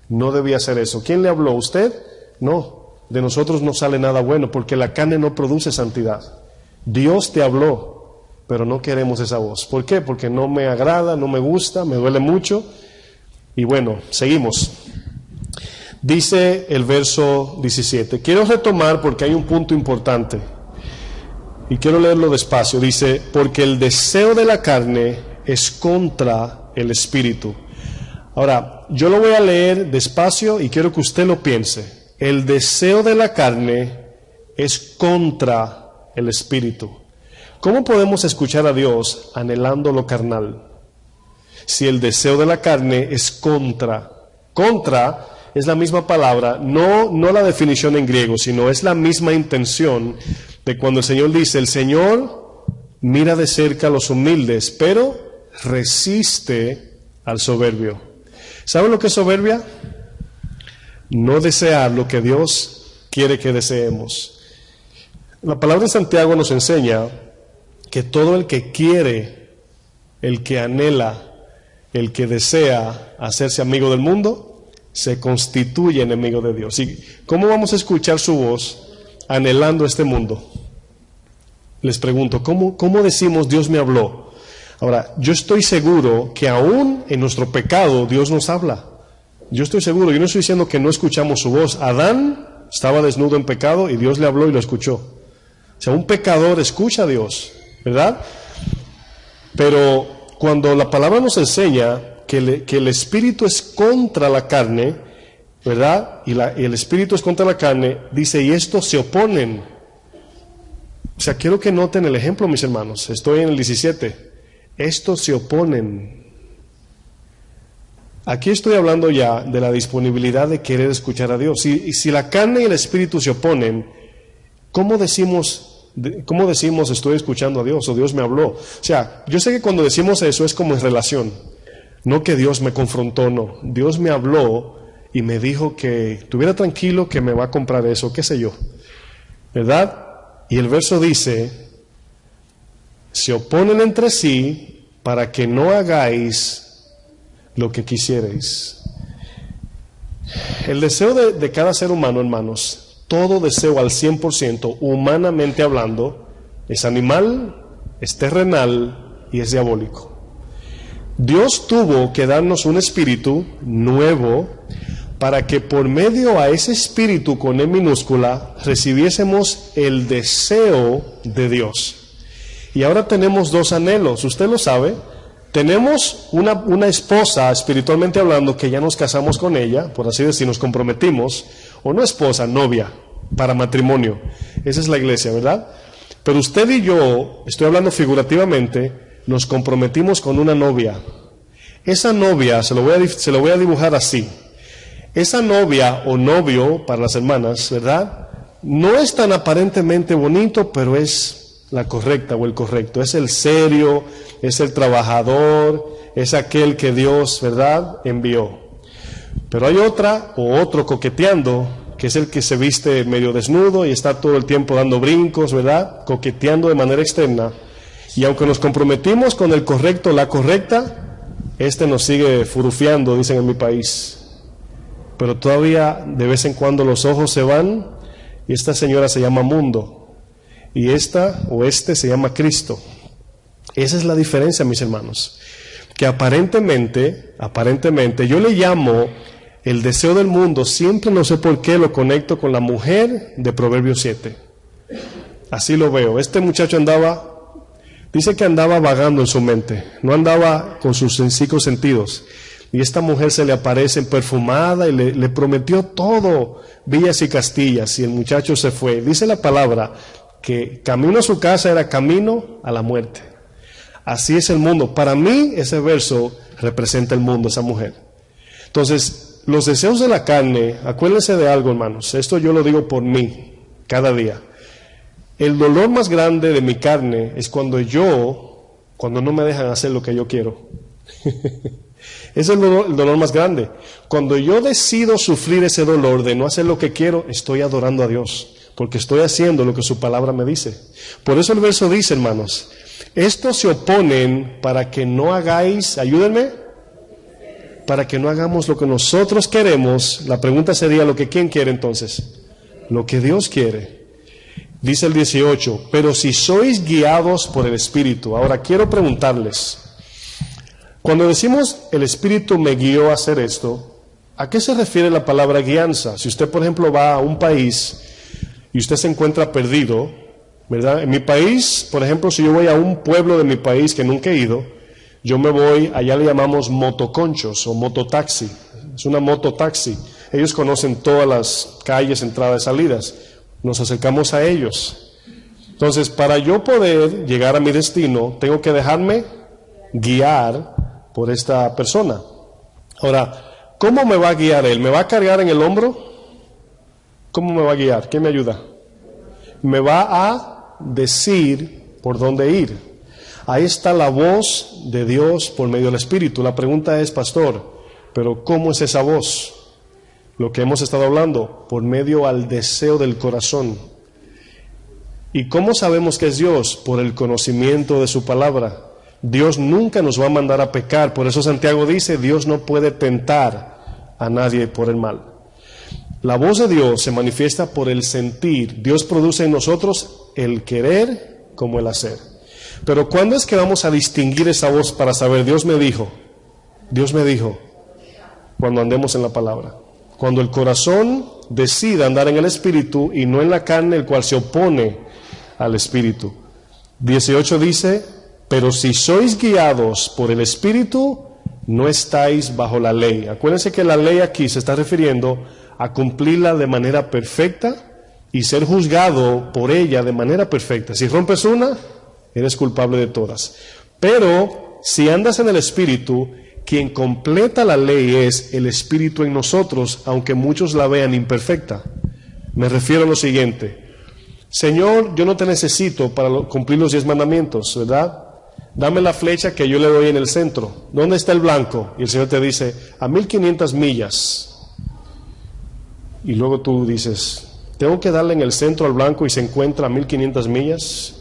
No debía hacer eso. ¿Quién le habló? ¿Usted? No. De nosotros no sale nada bueno porque la carne no produce santidad. Dios te habló, pero no queremos esa voz. ¿Por qué? Porque no me agrada, no me gusta, me duele mucho. Y bueno, seguimos. Dice el verso 17. Quiero retomar porque hay un punto importante. Y quiero leerlo despacio. Dice, porque el deseo de la carne es contra el espíritu. Ahora, yo lo voy a leer despacio y quiero que usted lo piense. El deseo de la carne es contra el espíritu. ¿Cómo podemos escuchar a Dios anhelando lo carnal? Si el deseo de la carne es contra. Contra es la misma palabra, no la definición en griego, sino es la misma intención de cuando el Señor dice, el Señor mira de cerca a los humildes, pero resiste al soberbio. ¿Saben lo que es soberbia? No desear lo que Dios quiere que deseemos. La palabra de Santiago nos enseña que todo el que quiere, el que anhela, el que desea hacerse amigo del mundo, se constituye enemigo de Dios. ¿Y cómo vamos a escuchar su voz anhelando este mundo? Les pregunto, ¿cómo decimos Dios me habló? Ahora, yo estoy seguro que aún en nuestro pecado Dios nos habla. Yo estoy seguro, yo no estoy diciendo que no escuchamos su voz. Adán estaba desnudo en pecado y Dios le habló y lo escuchó. O sea, un pecador escucha a Dios, ¿verdad? Pero cuando la palabra nos enseña que el espíritu es contra la carne, ¿verdad? Y el espíritu es contra la carne, dice, y estos se oponen. O sea, quiero que noten el ejemplo, mis hermanos. Estoy en el 17. Estos se oponen. Aquí estoy hablando ya de la disponibilidad de querer escuchar a Dios. Si la carne y el espíritu se oponen, ¿cómo decimos estoy escuchando a Dios o Dios me habló? O sea, yo sé que cuando decimos eso es como en relación. No que Dios me confrontó, no. Dios me habló y me dijo que estuviera tranquilo, que me va a comprar eso, qué sé yo. ¿Verdad? Y el verso dice, se oponen entre sí para que no hagáis lo que quisierais. El deseo de cada ser humano, hermanos, todo deseo al 100%, humanamente hablando, es animal, es terrenal y es diabólico. Dios tuvo que darnos un espíritu nuevo para que por medio a ese espíritu con E minúscula recibiésemos el deseo de Dios. Y ahora tenemos dos anhelos, usted lo sabe. Tenemos una esposa, espiritualmente hablando, que ya nos casamos con ella, por así decir, nos comprometimos, o no esposa, novia, para matrimonio. Esa es la iglesia, ¿verdad? Pero usted y yo, estoy hablando figurativamente, nos comprometimos con una novia. Esa novia, se lo voy a dibujar así. Esa novia o novio, para las hermanas, ¿verdad? No es tan aparentemente bonito, pero es la correcta o el correcto. Es el serio, es el trabajador, es aquel que Dios, ¿verdad?, envió. Pero hay otra o otro coqueteando, que es el que se viste medio desnudo y está todo el tiempo dando brincos, ¿verdad?, coqueteando de manera externa. Y aunque nos comprometimos con el correcto, la correcta, nos sigue furufiando, dicen en mi país. Pero todavía de vez en cuando los ojos se van y esta señora se llama mundo y esta o se llama Cristo. Esa es la diferencia, mis hermanos, que aparentemente yo le llamo el deseo del mundo, siempre no sé por qué lo conecto con la mujer de Proverbios 7. Así lo veo. Este muchacho dice que andaba vagando en su mente, no andaba con sus 5 sentidos. Y esta mujer se le aparece perfumada y le prometió todo, villas y castillas, y el muchacho se fue. Dice la palabra que camino a su casa era camino a la muerte. Así es el mundo. Para mí ese verso representa el mundo, esa mujer. Entonces, los deseos de la carne, acuérdense de algo, hermanos, esto yo lo digo por mí, cada día. El dolor más grande de mi carne es cuando no me dejan hacer lo que yo quiero. Es el dolor más grande. Cuando yo decido sufrir ese dolor de no hacer lo que quiero, estoy adorando a Dios, porque estoy haciendo lo que su palabra me dice. Por eso el verso dice, hermanos, estos se oponen para que no hagáis, ayúdenme, para que no hagamos lo que nosotros queremos. La pregunta sería, ¿quién quiere entonces? Lo que Dios quiere. Dice el 18, pero si sois guiados por el Espíritu. Ahora quiero preguntarles, cuando decimos el Espíritu me guió a hacer esto, ¿a qué se refiere la palabra guianza? Si usted, por ejemplo, va a un país y usted se encuentra perdido, ¿verdad? En mi país, por ejemplo, si yo voy a un pueblo de mi país que nunca he ido, yo me voy, allá le llamamos motoconchos o mototaxi. Es una mototaxi. Ellos conocen todas las calles, entradas y salidas. Nos acercamos a ellos. Entonces, para yo poder llegar a mi destino, tengo que dejarme guiar por esta persona. Ahora, ¿cómo me va a guiar él? ¿Me va a cargar en el hombro? ¿Cómo me va a guiar? ¿Quién me ayuda? Me va a decir por dónde ir. Ahí está la voz de Dios por medio del Espíritu. La pregunta es, pastor, ¿pero cómo es esa voz? Lo que hemos estado hablando, por medio al deseo del corazón. ¿Y cómo sabemos que es Dios? Por el conocimiento de su palabra. Dios nunca nos va a mandar a pecar. Por eso Santiago dice, Dios no puede tentar a nadie por el mal. La voz de Dios se manifiesta por el sentir. Dios produce en nosotros el querer como el hacer. Pero ¿cuándo es que vamos a distinguir esa voz para saber? Dios me dijo, cuando andemos en la palabra. Cuando el corazón decida andar en el Espíritu y no en la carne, el cual se opone al Espíritu. 18 dice, pero si sois guiados por el Espíritu, no estáis bajo la ley. Acuérdense que la ley aquí se está refiriendo a cumplirla de manera perfecta y ser juzgado por ella de manera perfecta. Si rompes una, eres culpable de todas. Pero si andas en el Espíritu, quien completa la ley es el Espíritu en nosotros, aunque muchos la vean imperfecta. Me refiero a lo siguiente: Señor, yo no te necesito para cumplir los 10 mandamientos, ¿verdad? Dame la flecha que yo le doy en el centro. ¿Dónde está el blanco? Y el Señor te dice, a 1500 millas. Y luego tú dices, ¿tengo que darle en el centro al blanco y se encuentra a 1500 millas?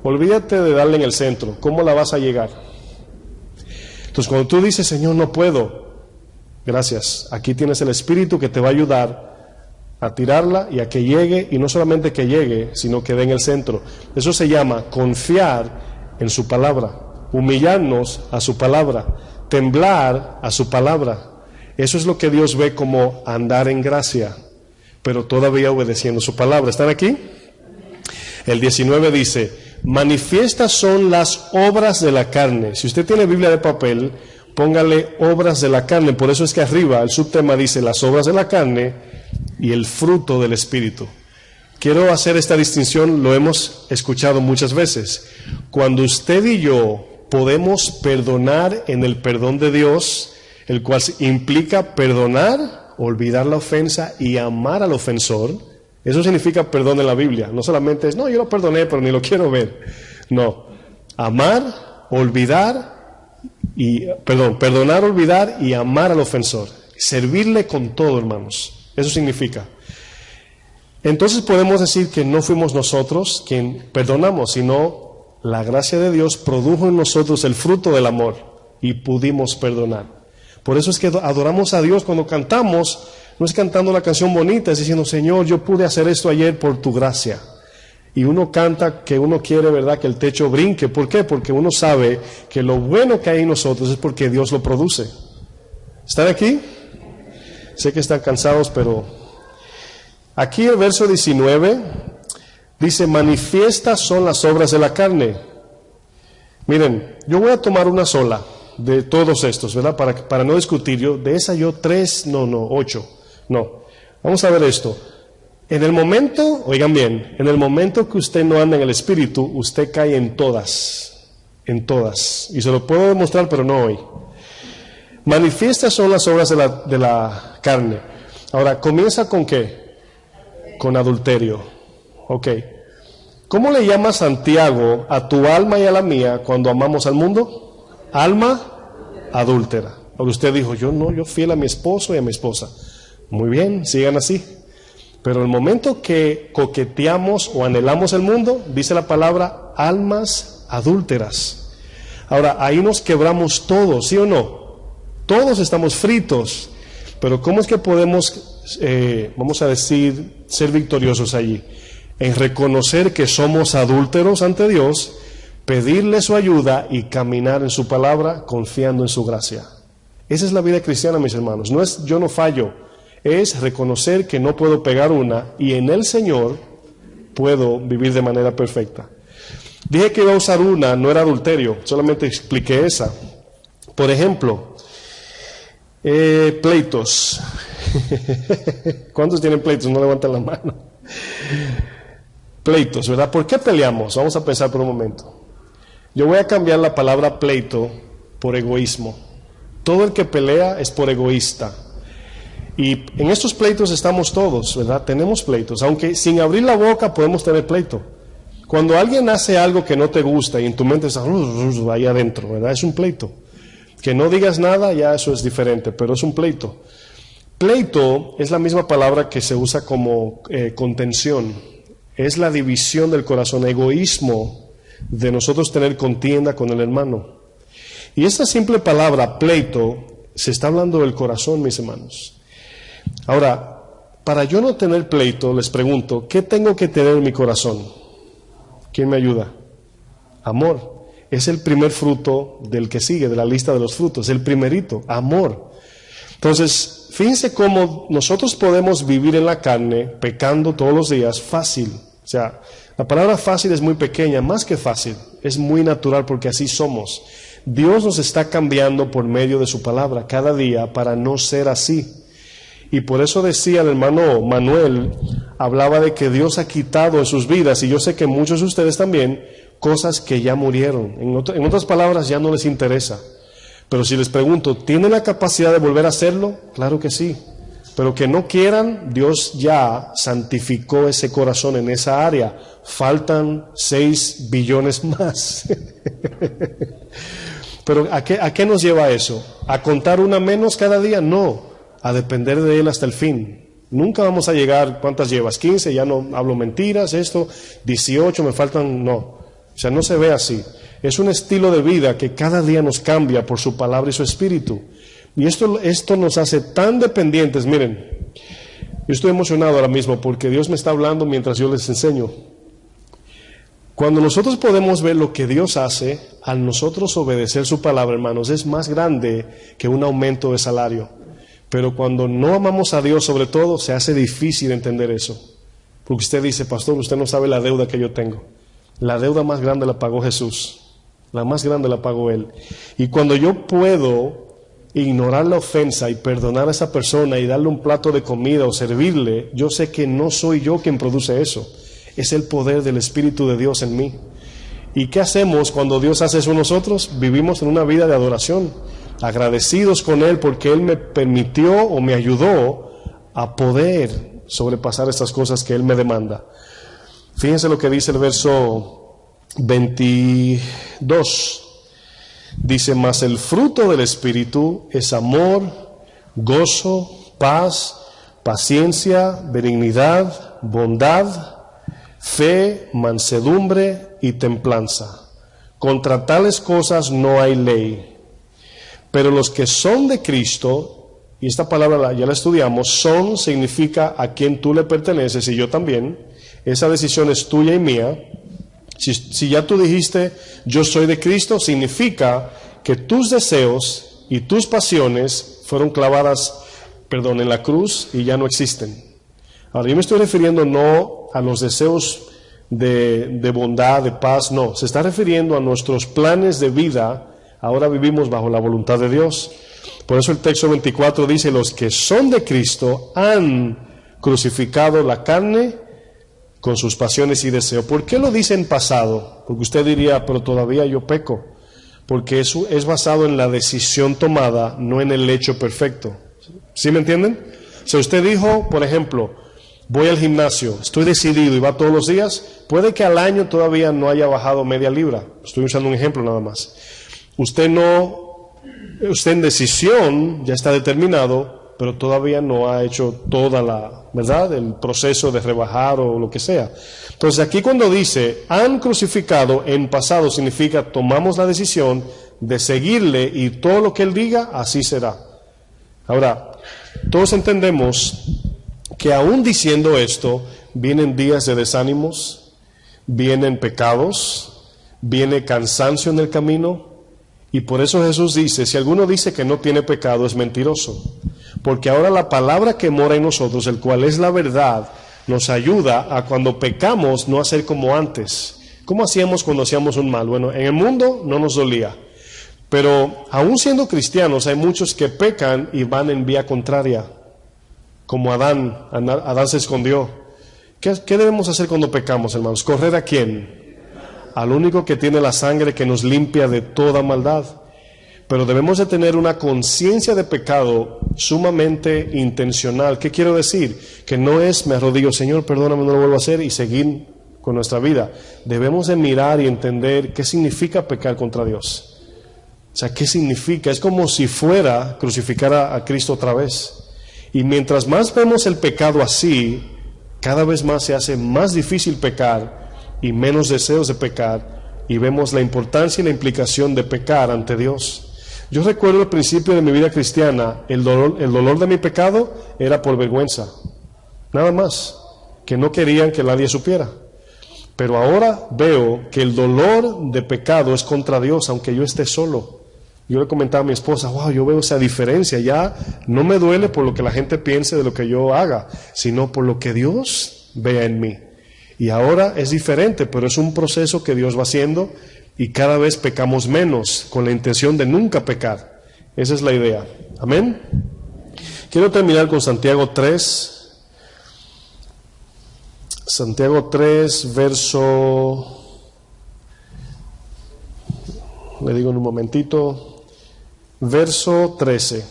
Olvídate de darle en el centro. ¿Cómo la vas a llegar? Entonces cuando tú dices, Señor, no puedo, gracias, aquí tienes el Espíritu que te va a ayudar a tirarla y a que llegue, y no solamente que llegue, sino que dé en el centro. Eso se llama confiar en su palabra, humillarnos a su palabra, temblar a su palabra. Eso es lo que Dios ve como andar en gracia, pero todavía obedeciendo su palabra. ¿Están aquí? El 19 dice, manifiestas son las obras de la carne. Si usted tiene Biblia de papel, póngale obras de la carne. Por eso es que arriba el subtema dice las obras de la carne y el fruto del Espíritu. Quiero hacer esta distinción, lo hemos escuchado muchas veces. Cuando usted y yo podemos perdonar en el perdón de Dios, el cual implica perdonar, olvidar la ofensa y amar al ofensor, eso significa perdón en la Biblia. No solamente es, no, yo lo perdoné, pero ni lo quiero ver. No, amar, olvidar, perdonar, olvidar y amar al ofensor. Servirle con todo, hermanos. Eso significa. Entonces podemos decir que no fuimos nosotros quien perdonamos, sino la gracia de Dios produjo en nosotros el fruto del amor y pudimos perdonar. Por eso es que adoramos a Dios cuando cantamos. No es cantando la canción bonita, es diciendo, Señor, yo pude hacer esto ayer por tu gracia. Y uno canta que uno quiere, ¿verdad?, que el techo brinque. ¿Por qué? Porque uno sabe que lo bueno que hay en nosotros es porque Dios lo produce. ¿Están aquí? Sé que están cansados, pero aquí el verso 19 dice, manifiestas son las obras de la carne. Miren, yo voy a tomar una sola de todos estos, ¿verdad? Para no discutir, de esa 8. No, vamos a ver esto. En el momento, oigan bien, en el momento que usted no anda en el Espíritu, usted cae en todas. Y se lo puedo demostrar, pero no hoy. Manifiestas son las obras de la carne. Ahora, ¿comienza con qué? Con adulterio. Ok. ¿Cómo le llama Santiago a tu alma y a la mía cuando amamos al mundo? Alma adúltera. Porque usted dijo, yo fiel a mi esposo y a mi esposa. Muy bien, sigan así. Pero el momento que coqueteamos o anhelamos el mundo, dice la palabra, almas adúlteras. Ahora, ahí nos quebramos todos, ¿sí o no? Todos estamos fritos. Pero ¿cómo es que podemos, vamos a decir, ser victoriosos allí? En reconocer que somos adúlteros ante Dios, pedirle su ayuda y caminar en su palabra confiando en su gracia. Esa es la vida cristiana, mis hermanos. No es yo no fallo, es reconocer que no puedo pegar una y en el Señor puedo vivir de manera perfecta. Dije que iba a usar una, no era adulterio, solamente expliqué esa. Por ejemplo, pleitos. ¿Cuántos tienen pleitos? No levanten la mano. Pleitos, ¿verdad? ¿Por qué peleamos? Vamos a pensar por un momento. Yo voy a cambiar la palabra pleito por egoísmo. Todo el que pelea es por egoísta. Y en estos pleitos estamos todos, ¿verdad? Tenemos pleitos. Aunque sin abrir la boca podemos tener pleito. Cuando alguien hace algo que no te gusta y en tu mente está ahí adentro, ¿verdad? Es un pleito. Que no digas nada, ya eso es diferente, pero es un pleito. Pleito es la misma palabra que se usa como contención. Es la división del corazón, egoísmo de nosotros tener contienda con el hermano. Y esta simple palabra, pleito, se está hablando del corazón, mis hermanos. Ahora, para yo no tener pleito, les pregunto, ¿qué tengo que tener en mi corazón? ¿Quién me ayuda? Amor. Es el primer fruto del que sigue, de la lista de los frutos, el primerito, amor. Entonces, fíjense cómo nosotros podemos vivir en la carne, pecando todos los días, fácil. O sea, la palabra fácil es muy pequeña, más que fácil, es muy natural porque así somos. Dios nos está cambiando por medio de su palabra cada día para no ser así. Y por eso decía el hermano Manuel, hablaba de que Dios ha quitado en sus vidas, y yo sé que muchos de ustedes también, cosas que ya murieron. En otras palabras, ya no les interesa. Pero si les pregunto, ¿tienen la capacidad de volver a hacerlo? Claro que sí. Pero que no quieran, Dios ya santificó ese corazón en esa área. Faltan 6 billones más. Pero ¿a qué nos lleva eso? ¿A contar una menos cada día? No, a depender de Él hasta el fin. Nunca vamos a llegar, ¿cuántas llevas? 15, ya no hablo mentiras, 18, me faltan, no. O sea, no se ve así. Es un estilo de vida que cada día nos cambia por su palabra y su espíritu. Y esto nos hace tan dependientes. Miren, yo estoy emocionado ahora mismo porque Dios me está hablando mientras yo les enseño. Cuando nosotros podemos ver lo que Dios hace, al nosotros obedecer su palabra, hermanos, es más grande que un aumento de salario. Pero cuando no amamos a Dios sobre todo, se hace difícil entender eso. Porque usted dice, pastor, usted no sabe la deuda que yo tengo. La deuda más grande la pagó Jesús. La más grande la pagó Él. Y cuando yo puedo ignorar la ofensa y perdonar a esa persona y darle un plato de comida o servirle, yo sé que no soy yo quien produce eso. Es el poder del Espíritu de Dios en mí. ¿Y qué hacemos cuando Dios hace eso en nosotros? Vivimos en una vida de adoración, agradecidos con Él porque Él me permitió o me ayudó a poder sobrepasar estas cosas que Él me demanda. Fíjense lo que dice el verso 22. Dice, mas el fruto del Espíritu es amor, gozo, paz, paciencia, benignidad, bondad, fe, mansedumbre y templanza. Contra tales cosas no hay ley. Pero los que son de Cristo, y esta palabra ya la estudiamos, son significa a quien tú le perteneces y yo también. Esa decisión es tuya y mía. Si ya tú dijiste, yo soy de Cristo, significa que tus deseos y tus pasiones fueron clavadas, en la cruz y ya no existen. Ahora, yo me estoy refiriendo no a los deseos de bondad, de paz, no. Se está refiriendo a nuestros planes de vida. Ahora vivimos bajo la voluntad de Dios. Por eso el texto 24 dice, los que son de Cristo han crucificado la carne con sus pasiones y deseos. ¿Por qué lo dice en pasado? Porque usted diría, pero todavía yo peco. Porque eso es basado en la decisión tomada, no en el hecho perfecto. ¿Sí me entienden? Si usted dijo, por ejemplo, voy al gimnasio, estoy decidido y va todos los días, puede que al año todavía no haya bajado media libra. Estoy usando un ejemplo nada más. Usted en decisión ya está determinado, pero todavía no ha hecho toda el proceso de rebajar o lo que sea. Entonces aquí cuando dice, han crucificado en pasado, significa tomamos la decisión de seguirle y todo lo que Él diga, así será. Ahora, todos entendemos que aún diciendo esto, vienen días de desánimos, vienen pecados, viene cansancio en el camino, y por eso Jesús dice, si alguno dice que no tiene pecado, es mentiroso. Porque ahora la palabra que mora en nosotros, el cual es la verdad, nos ayuda a cuando pecamos no hacer como antes. ¿Cómo hacíamos cuando hacíamos un mal? Bueno, en el mundo no nos dolía. Pero aún siendo cristianos hay muchos que pecan y van en vía contraria. Como Adán se escondió. ¿Qué debemos hacer cuando pecamos, hermanos? ¿Correr a quién? Al único que tiene la sangre que nos limpia de toda maldad. Pero debemos de tener una conciencia de pecado sumamente intencional. ¿Qué quiero decir? Que no es, me arrodillo, Señor, perdóname, no lo vuelvo a hacer y seguir con nuestra vida. Debemos de mirar y entender qué significa pecar contra Dios. O sea, ¿qué significa? Es como si fuera crucificar a Cristo otra vez. Y mientras más vemos el pecado así, cada vez más se hace más difícil pecar y menos deseos de pecar. Y vemos la importancia y la implicación de pecar ante Dios. Yo recuerdo al principio de mi vida cristiana, el dolor de mi pecado era por vergüenza, nada más, que no querían que nadie supiera. Pero ahora veo que el dolor de pecado es contra Dios, aunque yo esté solo. Yo le comentaba a mi esposa, wow, yo veo esa diferencia, ya no me duele por lo que la gente piense de lo que yo haga, sino por lo que Dios vea en mí. Y ahora es diferente, pero es un proceso que Dios va haciendo. Y cada vez pecamos menos, con la intención de nunca pecar. Esa es la idea. Amén. Quiero terminar con Santiago 3. Santiago 3, verso... Le digo en un momentito. Verso 13.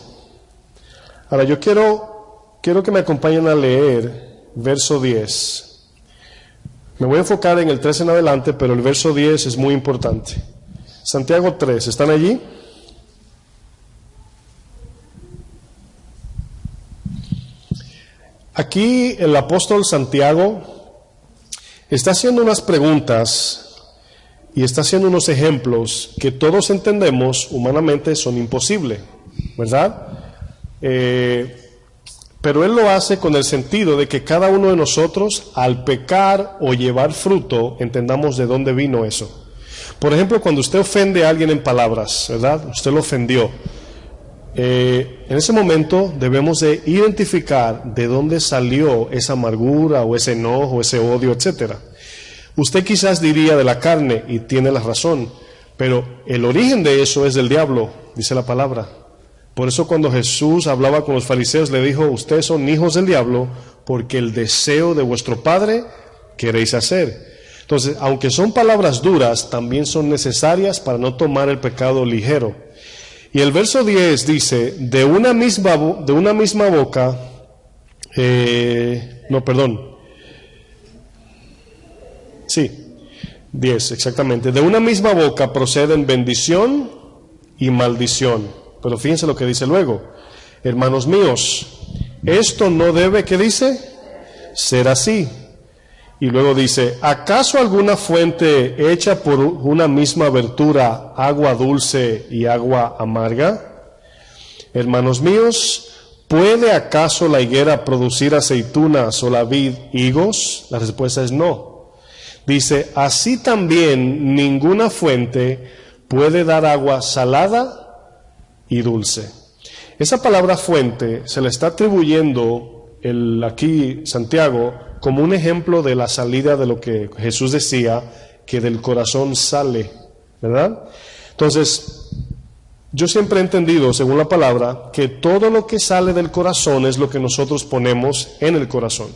Ahora yo quiero que me acompañen a leer verso 10. Me voy a enfocar en el 13 en adelante, pero el verso 10 es muy importante. Santiago 3, ¿están allí? Aquí el apóstol Santiago está haciendo unas preguntas y está haciendo unos ejemplos que todos entendemos humanamente son imposibles, ¿verdad? Pero él lo hace con el sentido de que cada uno de nosotros, al pecar o llevar fruto, entendamos de dónde vino eso. Por ejemplo, cuando usted ofende a alguien en palabras, ¿verdad? Usted lo ofendió. En ese momento debemos de identificar de dónde salió esa amargura o ese enojo, ese odio, etcétera. Usted quizás diría de la carne, y tiene la razón, pero el origen de eso es del diablo, dice la palabra. Por eso cuando Jesús hablaba con los fariseos le dijo, ustedes son hijos del diablo porque el deseo de vuestro padre queréis hacer. Entonces, aunque son palabras duras, también son necesarias para no tomar el pecado ligero. Y el verso 10 dice, de una misma boca, 10 exactamente, de una misma boca proceden bendición y maldición. Pero fíjense lo que dice luego. Hermanos míos, esto no debe, ¿qué dice? Ser así. Y luego dice, ¿acaso alguna fuente hecha por una misma abertura, agua dulce y agua amarga? Hermanos míos, ¿puede acaso la higuera producir aceitunas o la vid higos? La respuesta es no. Dice, así también ninguna fuente puede dar agua salada y dulce. Esa palabra fuente se le está atribuyendo aquí Santiago como un ejemplo de la salida de lo que Jesús decía, que del corazón sale, ¿verdad? Entonces, yo siempre he entendido, según la palabra, que todo lo que sale del corazón es lo que nosotros ponemos en el corazón.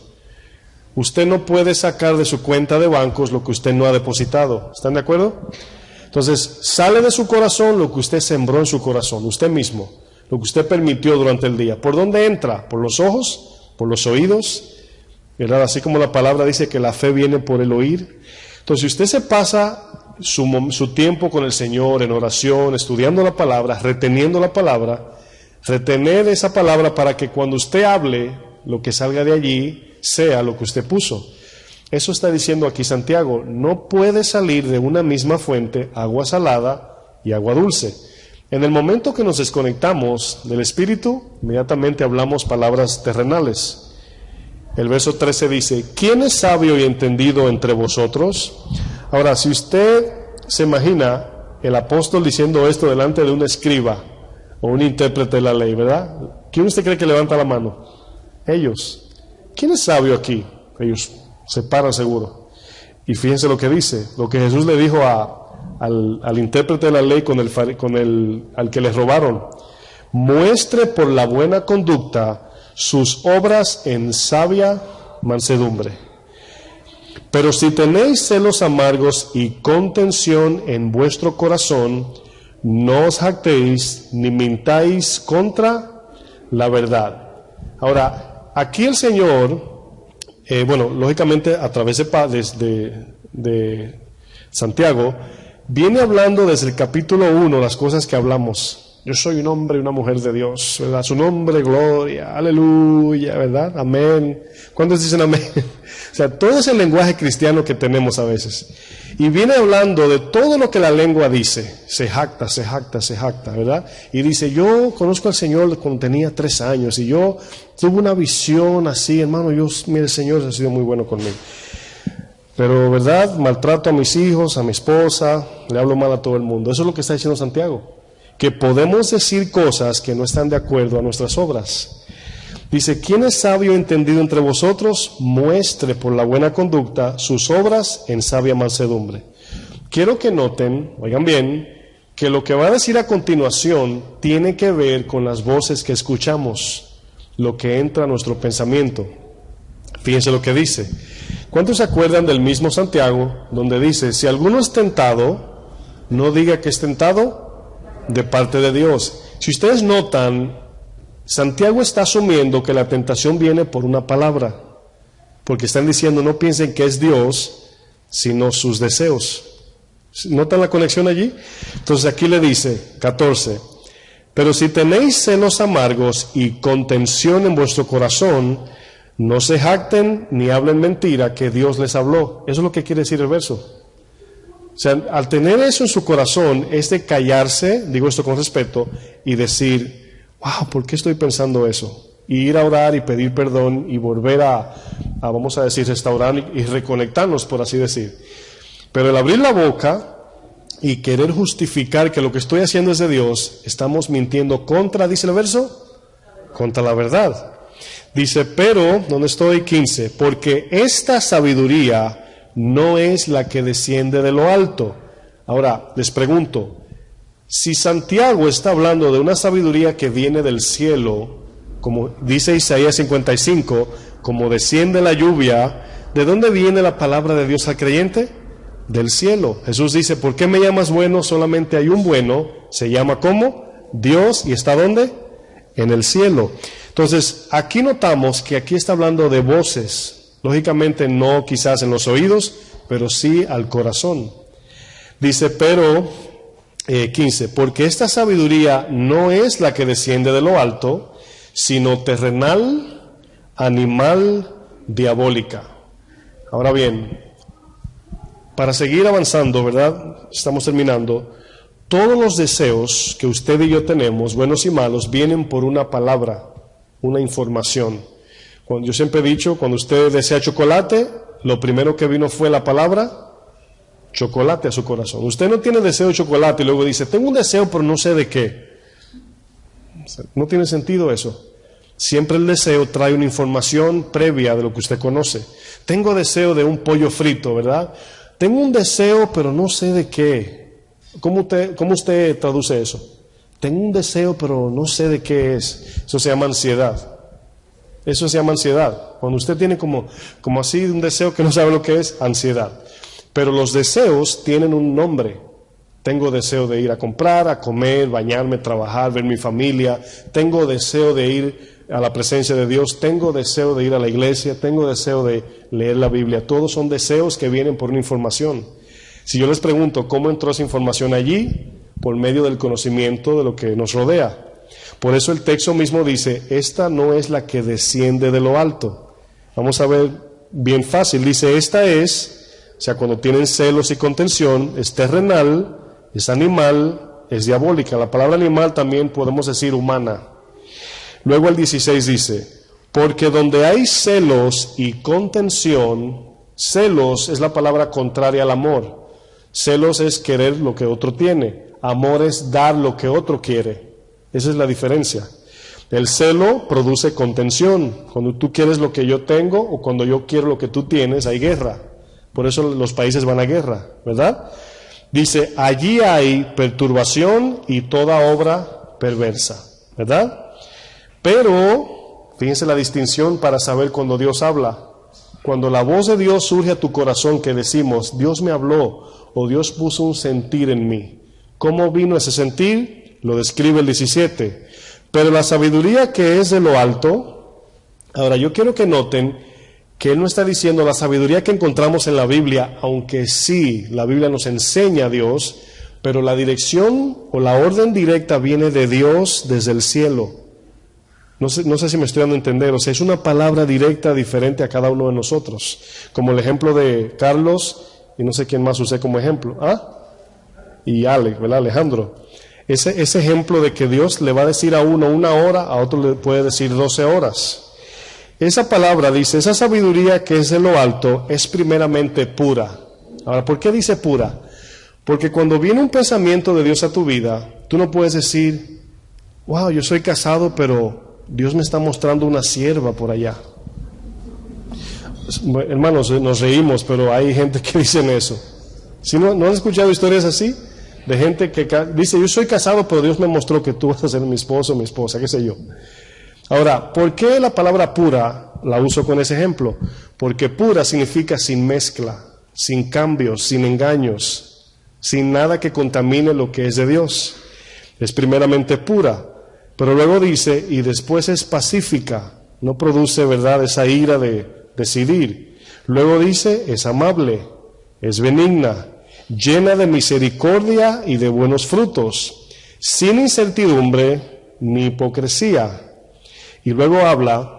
Usted no puede sacar de su cuenta de bancos lo que usted no ha depositado. ¿Están de acuerdo? Entonces, sale de su corazón lo que usted sembró en su corazón, usted mismo, lo que usted permitió durante el día. ¿Por dónde entra? ¿Por los ojos? ¿Por los oídos? ¿Verdad? Así como la palabra dice que la fe viene por el oír. Entonces, si usted se pasa su tiempo con el Señor en oración, estudiando la palabra, reteniendo la palabra, retener esa palabra para que cuando usted hable, lo que salga de allí sea lo que usted puso. Eso está diciendo aquí Santiago, no puede salir de una misma fuente agua salada y agua dulce. En el momento que nos desconectamos del Espíritu, inmediatamente hablamos palabras terrenales. El verso 13 dice, ¿quién es sabio y entendido entre vosotros? Ahora, si usted se imagina el apóstol diciendo esto delante de un escriba o un intérprete de la ley, ¿verdad? ¿Quién usted cree que levanta la mano? Ellos. ¿Quién es sabio aquí? Ellos se paran seguro. Y fíjense lo que dice, lo que Jesús le dijo al intérprete de la ley al que le robaron. Muestre por la buena conducta sus obras en sabia mansedumbre. Pero si tenéis celos amargos y contención en vuestro corazón, no os jactéis ni mintáis contra la verdad. Ahora, aquí el Señor, lógicamente a través de Santiago, viene hablando desde el capítulo 1 las cosas que hablamos. Yo soy un hombre y una mujer de Dios, ¿verdad? Su nombre, gloria, aleluya, ¿verdad? Amén. ¿Cuántos dicen amén? O sea, todo ese lenguaje cristiano que tenemos a veces. Y viene hablando de todo lo que la lengua dice. Se jacta, ¿verdad? Y dice, yo conozco al Señor cuando tenía 3 años y yo tuve una visión así, hermano, mire, el Señor ha sido muy bueno conmigo. Pero, ¿verdad? Maltrato a mis hijos, a mi esposa, le hablo mal a todo el mundo. Eso es lo que está diciendo Santiago. Que podemos decir cosas que no están de acuerdo a nuestras obras. Dice, ¿quién es sabio y entendido entre vosotros? Muestre por la buena conducta sus obras en sabia mansedumbre. Quiero que noten, oigan bien, que lo que va a decir a continuación tiene que ver con las voces que escuchamos. lo que entra a nuestro pensamiento. Fíjense lo que dice. ¿Cuántos se acuerdan del mismo Santiago, donde dice, si alguno es tentado, no diga que es tentado de parte de Dios? Si ustedes notan, Santiago está asumiendo que la tentación viene por una palabra, porque están diciendo, no piensen que es Dios, sino sus deseos. ¿Notan la conexión allí? Entonces aquí le dice, 14, pero si tenéis celos amargos y contención en vuestro corazón, no se jacten ni hablen mentira que Dios les habló. Eso es lo que quiere decir el verso. O sea, al tener eso en su corazón, es de callarse, digo esto con respeto, y decir, wow, ¿por qué estoy pensando eso? Y ir a orar y pedir perdón y volver a vamos a decir, restaurar y reconectarnos, por así decir. Pero el abrir la boca y querer justificar que lo que estoy haciendo es de Dios, estamos mintiendo contra, dice el verso, contra la verdad. Dice, pero, ¿dónde estoy? 15, porque esta sabiduría no es la que desciende de lo alto. Ahora, les pregunto, si Santiago está hablando de una sabiduría que viene del cielo, como dice Isaías 55, como desciende la lluvia, ¿de dónde viene la palabra de Dios al creyente? Del cielo. Jesús dice, ¿por qué me llamas bueno? Solamente hay un bueno, se llama ¿cómo? Dios, ¿y está dónde? En el cielo. Entonces, aquí notamos que aquí está hablando de voces, lógicamente no quizás en los oídos, pero sí al corazón. Dice, pero, 15, porque esta sabiduría no es la que desciende de lo alto, sino terrenal, animal, diabólica. Ahora bien, para seguir avanzando, ¿verdad? Estamos terminando. Todos los deseos que usted y yo tenemos, buenos y malos, vienen por una palabra, una información. Yo siempre he dicho, cuando usted desea chocolate, lo primero que vino fue la palabra chocolate a su corazón. Usted no tiene deseo de chocolate y luego dice, tengo un deseo pero no sé de qué. No tiene sentido eso. Siempre el deseo trae una información previa de lo que usted conoce. Tengo deseo de un pollo frito, ¿verdad? Tengo un deseo pero no sé de qué. ¿Cómo usted traduce eso? Tengo un deseo pero no sé de qué es. Eso se llama ansiedad. Eso se llama ansiedad. Cuando usted tiene como así un deseo que no sabe lo que es, ansiedad. Pero los deseos tienen un nombre. Tengo deseo de ir a comprar, a comer, bañarme, trabajar, ver mi familia. Tengo deseo de ir a la presencia de Dios. Tengo deseo de ir a la iglesia. Tengo deseo de leer la Biblia. Todos son deseos que vienen por una información. Si yo les pregunto cómo entró esa información allí, por medio del conocimiento de lo que nos rodea. Por eso el texto mismo dice, esta no es la que desciende de lo alto. Vamos a ver bien fácil. Dice, esta es, o sea, cuando tienen celos y contención, es terrenal, es animal, es diabólica. La palabra animal también podemos decir humana. Luego el 16 dice, porque donde hay celos y contención, celos es la palabra contraria al amor. Celos es querer lo que otro tiene. Amor es dar lo que otro quiere. Esa es la diferencia. El celo produce contención. Cuando tú quieres lo que yo tengo o cuando yo quiero lo que tú tienes, hay guerra. Por eso los países van a guerra, ¿verdad? Dice, allí hay perturbación y toda obra perversa, ¿verdad? Pero, fíjense la distinción para saber cuando Dios habla. Cuando la voz de Dios surge a tu corazón que decimos, Dios me habló o Dios puso un sentir en mí. ¿Cómo vino ese sentir? Lo describe el 17. Pero la sabiduría que es de lo alto, ahora yo quiero que noten que él no está diciendo la sabiduría que encontramos en la Biblia, aunque sí, la Biblia nos enseña a Dios, pero la dirección o la orden directa viene de Dios desde el cielo. No sé si me estoy dando a entender, o sea, es una palabra directa diferente a cada uno de nosotros, como el ejemplo de Carlos, y no sé quién más usé como ejemplo, y Alex, ¿verdad? Alejandro. Ese ejemplo de que Dios le va a decir a uno 1 hora, a otro le puede decir 12 horas. Esa palabra dice, esa sabiduría que es de lo alto es primeramente pura. Ahora, ¿por qué dice pura? Porque cuando viene un pensamiento de Dios a tu vida, tú no puedes decir, wow, yo soy casado, pero Dios me está mostrando una sierva por allá. Hermanos, nos reímos, pero hay gente que dicen eso. ¿Sí, no han escuchado historias así? De gente que dice, yo soy casado, pero Dios me mostró que tú vas a ser mi esposo o mi esposa, qué sé yo. Ahora, ¿por qué la palabra pura la uso con ese ejemplo? Porque pura significa sin mezcla, sin cambios, sin engaños, sin nada que contamine lo que es de Dios. Es primeramente pura, pero luego dice, y después es pacífica, no produce, ¿verdad?, esa ira de decidir. Luego dice, es amable, es benigna, llena de misericordia y de buenos frutos, sin incertidumbre ni hipocresía. Y luego habla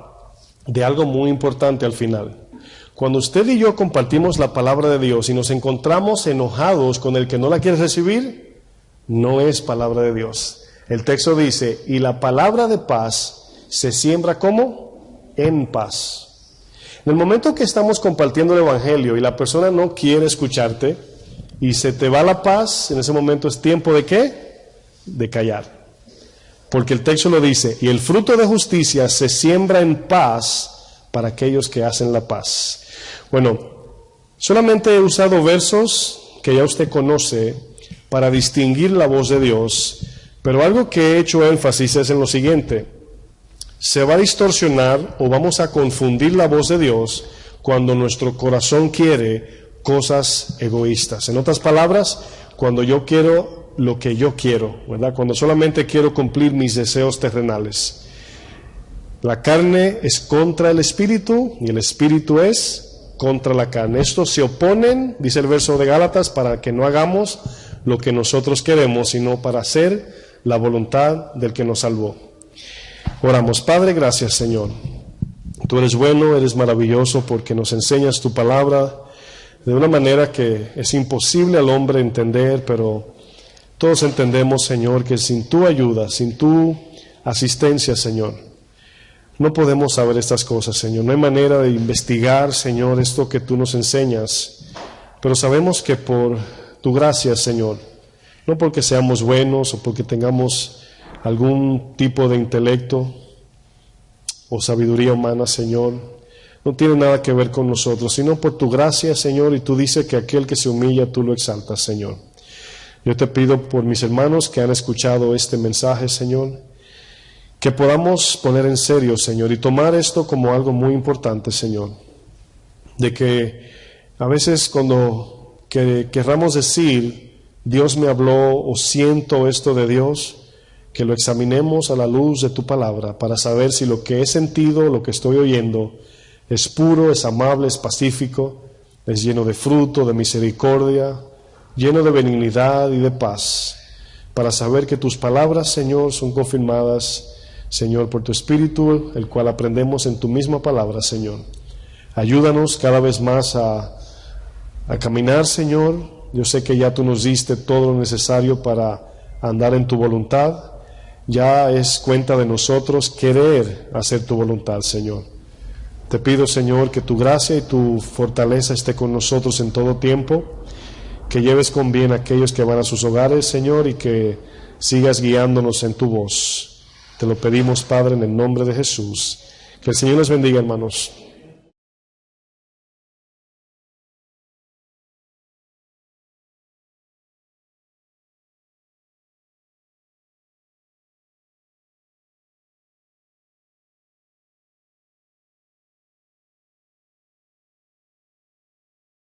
de algo muy importante al final. Cuando usted y yo compartimos la palabra de Dios y nos encontramos enojados con el que no la quiere recibir, no es palabra de Dios. El texto dice, y la palabra de paz se siembra ¿cómo? En paz. En el momento que estamos compartiendo el evangelio y la persona no quiere escucharte y se te va la paz, en ese momento es tiempo ¿de qué? De callar. Porque el texto lo dice, y el fruto de justicia se siembra en paz para aquellos que hacen la paz. Bueno, solamente he usado versos que ya usted conoce para distinguir la voz de Dios, pero algo que he hecho énfasis es en lo siguiente: se va a distorsionar o vamos a confundir la voz de Dios cuando nuestro corazón quiere cosas egoístas. En otras palabras, cuando yo quiero lo que yo quiero, ¿verdad? Cuando solamente quiero cumplir mis deseos terrenales. La carne es contra el espíritu y el espíritu es contra la carne. Estos se oponen, dice el verso de Gálatas, para que no hagamos lo que nosotros queremos, sino para hacer la voluntad del que nos salvó. Oramos. Padre, gracias, Señor. Tú eres bueno, eres maravilloso, porque nos enseñas tu palabra de una manera que es imposible al hombre entender, pero todos entendemos, Señor, que sin tu ayuda, sin tu asistencia, Señor, no podemos saber estas cosas, Señor. No hay manera de investigar, Señor, esto que tú nos enseñas. Pero sabemos que por tu gracia, Señor, no porque seamos buenos o porque tengamos algún tipo de intelecto o sabiduría humana, Señor, no tiene nada que ver con nosotros, sino por tu gracia, Señor, y tú dices que aquel que se humilla, tú lo exaltas, Señor. Yo te pido por mis hermanos que han escuchado este mensaje, Señor, que podamos poner en serio, Señor, y tomar esto como algo muy importante, Señor, de que a veces cuando querramos decir, Dios me habló o siento esto de Dios, que lo examinemos a la luz de tu palabra para saber si lo que he sentido, lo que estoy oyendo, es puro, es amable, es pacífico, es lleno de fruto, de misericordia, lleno de benignidad y de paz, para saber que tus palabras, Señor, son confirmadas, Señor, por tu Espíritu, el cual aprendemos en tu misma palabra, Señor. Ayúdanos cada vez más a caminar, Señor. Yo sé que ya tú nos diste todo lo necesario para andar en tu voluntad. Ya es cuenta de nosotros querer hacer tu voluntad, Señor. Te pido, Señor, que tu gracia y tu fortaleza esté con nosotros en todo tiempo, que lleves con bien a aquellos que van a sus hogares, Señor, y que sigas guiándonos en tu voz. Te lo pedimos, Padre, en el nombre de Jesús. Que el Señor les bendiga, hermanos.